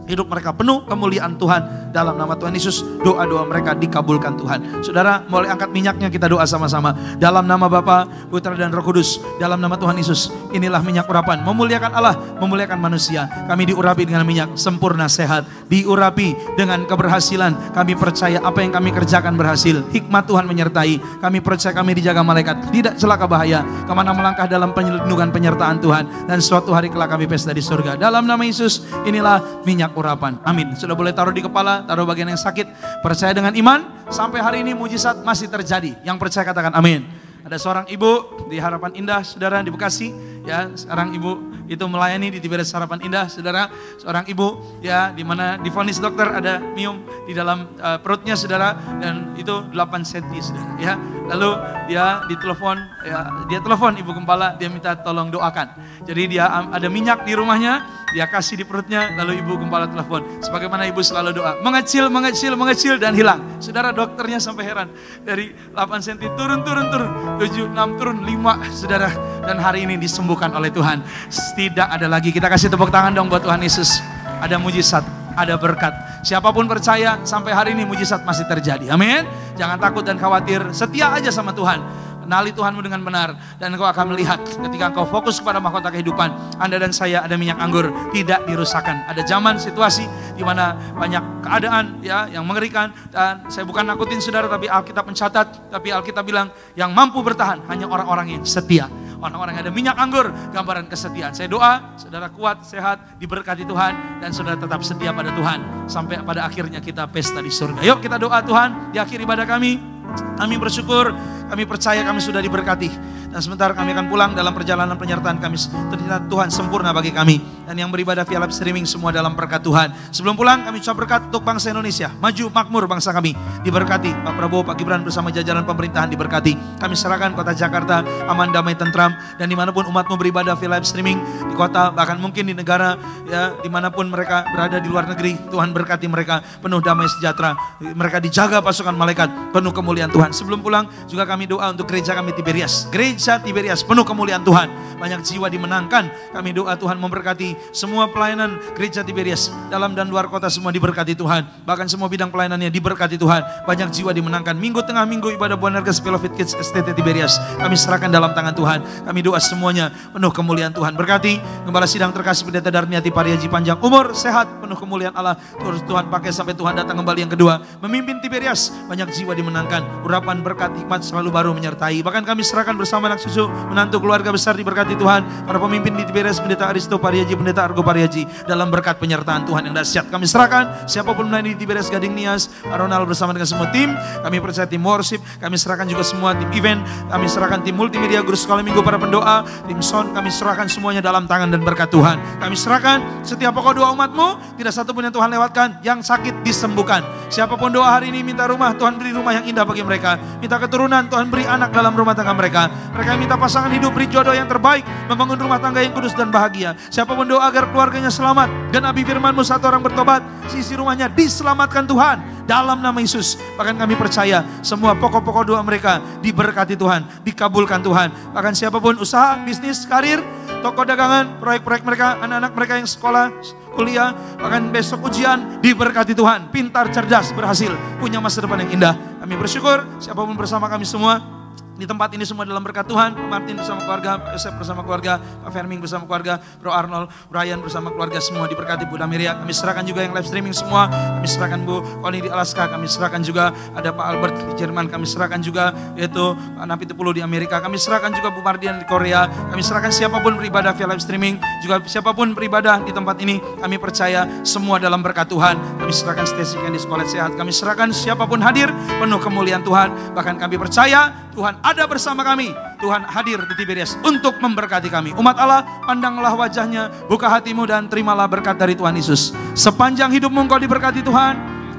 hidup mereka penuh kemuliaan Tuhan dalam nama Tuhan Yesus. Doa-doa mereka dikabulkan Tuhan. Saudara, boleh angkat minyaknya, kita doa sama-sama. Dalam nama Bapa, Putra dan Roh Kudus, dalam nama Tuhan Yesus, inilah minyak urapan, memuliakan Allah, memuliakan manusia. Kami diurapi dengan minyak sempurna sehat, diurapi dengan keberhasilan. Kami percaya apa yang kami kerjakan berhasil. Hikmat Tuhan menyertai. Kami percaya kami dijaga malaikat, tidak celaka bahaya, kemana melangkah dalam perlindungan penyertaan Tuhan. Dan suatu hari kelak kami pesta di surga. Dalam nama Yesus, inilah minyak urapan. Amin. Sudah boleh taruh di kepala, taruh bagian yang sakit. Percaya dengan iman, sampai hari ini mujizat masih terjadi. Yang percaya katakan amin. Ada seorang ibu di Harapan Indah, saudara, di Bekasi. Ya, seorang ibu itu melayani di Tiberias Harapan Indah, saudara. Seorang ibu, ya, di mana divonis dokter ada miom di dalam perutnya, saudara. Dan itu 8 cm, saudara. Ya, lalu dia ditelepon, ya, dia telepon ibu gembala, dia minta tolong doakan. Jadi dia ada minyak di rumahnya, dia kasih di perutnya, lalu ibu gembala telepon. Sebagaimana ibu selalu doa, mengecil, mengecil, mengecil dan hilang. Saudara, dokternya sampai heran. Dari 8 cm turun, 7, 6, turun 5, saudara. Dan hari ini disembuhkan oleh Tuhan. Tidak ada lagi. Kita kasih tepuk tangan dong buat Tuhan Yesus. Ada mujizat, ada berkat. Siapapun percaya, sampai hari ini mujizat masih terjadi. Amin. Jangan takut dan khawatir. Setia aja sama Tuhan. Kenali Tuhanmu dengan benar, dan engkau akan melihat ketika engkau fokus kepada mahkota kehidupan, Anda dan saya ada minyak anggur, tidak dirusakkan. Ada zaman, situasi di mana banyak keadaan, ya, yang mengerikan, dan saya bukan nakutin saudara, tapi Alkitab mencatat, tapi Alkitab bilang yang mampu bertahan hanya orang-orang yang setia. Orang-orang yang ada minyak anggur, gambaran kesetiaan. Saya doa, saudara kuat, sehat, diberkati Tuhan, dan saudara tetap setia pada Tuhan, sampai pada akhirnya kita pesta di surga. Yuk kita doa Tuhan, di akhir ibadah kami. Kami bersyukur, kami percaya kami sudah diberkati. Dan sebentar kami akan pulang dalam perjalanan penyertaan kami. Ternyata Tuhan sempurna bagi kami. Dan yang beribadah via live streaming semua dalam berkat Tuhan. Sebelum pulang kami ucap berkat untuk bangsa Indonesia. Maju makmur bangsa kami diberkati. Pak Prabowo, Pak Gibran bersama jajaran pemerintahan diberkati. Kami serahkan kota Jakarta aman, damai, tentram. Dan dimanapun umatmu beribadah via live streaming, di kota, bahkan mungkin di negara, ya, dimanapun mereka berada di luar negeri, Tuhan berkati mereka penuh damai sejahtera. Mereka dijaga pasukan malaikat, penuh kemuliaan Tuhan. Sebelum pulang juga kami doa untuk gereja kami Tiberias. Gereja Tiberias penuh kemuliaan Tuhan. Banyak jiwa dimenangkan. Kami doa Tuhan memberkati semua pelayanan gereja Tiberias. Dalam dan luar kota semua diberkati Tuhan. Bahkan semua bidang pelayanannya diberkati Tuhan. Banyak jiwa dimenangkan. Minggu tengah minggu ibadah Buanerges Fellowship Kids STT Tiberias. Kami serahkan dalam tangan Tuhan. Kami doa semuanya penuh kemuliaan Tuhan. Berkati Gembala Sidang terkasih Pendeta Darmiati Pariaji, panjang umur, sehat, penuh kemuliaan Allah. Terus Tuhan pakai sampai Tuhan datang kembali yang kedua. Memimpin Tiberias. Banyak jiwa dimenangkan. Urapan berkat hikmat selalu baru menyertai. Bahkan kami serahkan bersama anak cucu, menantu, keluarga besar diberkati Tuhan. Para pemimpin di Tiberias, Pendeta Aristo Pariaji, Pendeta Argo Pariaji, dalam berkat penyertaan Tuhan yang dahsyat. Kami serahkan siapapun melayani di Tiberias Gading Nias, Ronald bersama dengan semua tim. Kami percaya tim worship, kami serahkan juga semua tim event, kami serahkan tim multimedia, guru sekolah minggu, para pendoa, tim sound, kami serahkan semuanya dalam tangan dan berkat Tuhan. Kami serahkan setiap pokok doa umatmu, tidak satu pun yang Tuhan lewatkan, yang sakit disembuhkan. Siapapun doa hari ini minta rumah, Tuhan beri rumah yang indah bagi mereka. Minta keturunan, Tuhan beri anak dalam rumah tangga mereka. Mereka minta pasangan hidup, beri jodoh yang terbaik, membangun rumah tangga yang kudus dan bahagia. Siapapun doa agar keluarganya selamat, genapi firman-Mu, satu orang bertobat, sisi rumahnya diselamatkan Tuhan. Dalam nama Yesus, bahkan kami percaya semua pokok-pokok doa mereka diberkati Tuhan, dikabulkan Tuhan. Bahkan siapapun usaha, bisnis, karir, toko dagangan, proyek-proyek mereka, anak-anak mereka yang sekolah, kuliah, bahkan besok ujian, diberkati Tuhan. Pintar, cerdas, berhasil, punya masa depan yang indah. Kami bersyukur, siapapun bersama kami semua di tempat ini semua dalam berkat Tuhan. Pak Martin bersama keluarga, Pak Yosef bersama keluarga, Pak Ferming bersama keluarga, Bro Arnold, Brian bersama keluarga semua diberkati. Bu Damiria, kami serahkan juga yang live streaming semua. Kami serahkan Bu Koni di Alaska, kami serahkan juga ada Pak Albert di Jerman, kami serahkan juga yaitu Pak Napi Tepulu di Amerika, kami serahkan juga Bu Mardian di Korea. Kami serahkan siapapun beribadah via live streaming, juga siapapun beribadah di tempat ini, kami percaya semua dalam berkat Tuhan. Kami serahkan Stacy di sekolah sehat, kami serahkan siapapun hadir penuh kemuliaan Tuhan. Bahkan kami percaya Tuhan ada bersama kami. Tuhan hadir di Tiberias untuk memberkati kami. Umat Allah, pandanglah wajahnya, buka hatimu dan terimalah berkat dari Tuhan Yesus. Sepanjang hidupmu engkau diberkati Tuhan.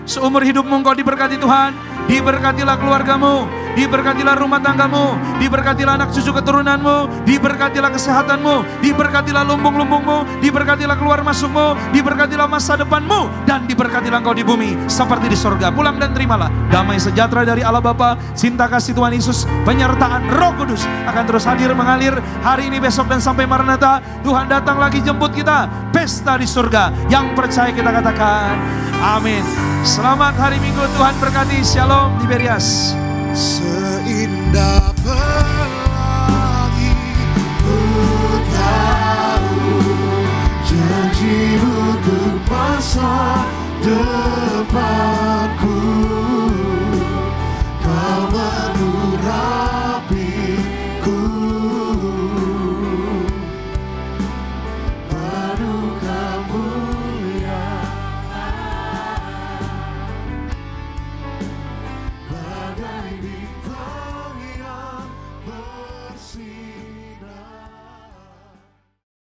Seumur hidupmu engkau diberkati Tuhan. Diberkatilah keluargamu, diberkatilah rumah tanggamu, diberkatilah anak cucu keturunanmu, diberkatilah kesehatanmu, diberkatilah lumbung-lumbungmu, diberkatilah keluar masukmu, diberkatilah masa depanmu, dan diberkatilah engkau di bumi seperti di surga. Pulang dan terimalah damai sejahtera dari Allah Bapa, cinta kasih Tuhan Yesus, penyertaan Roh Kudus akan terus hadir mengalir hari ini, besok, dan sampai Maranatha. Tuhan datang lagi jemput kita, pesta di surga. Yang percaya kita katakan amin. Selamat hari Minggu, Tuhan berkati. Shalom di Berias. Seindah pelangi ku tahu janji untuk masa depanku.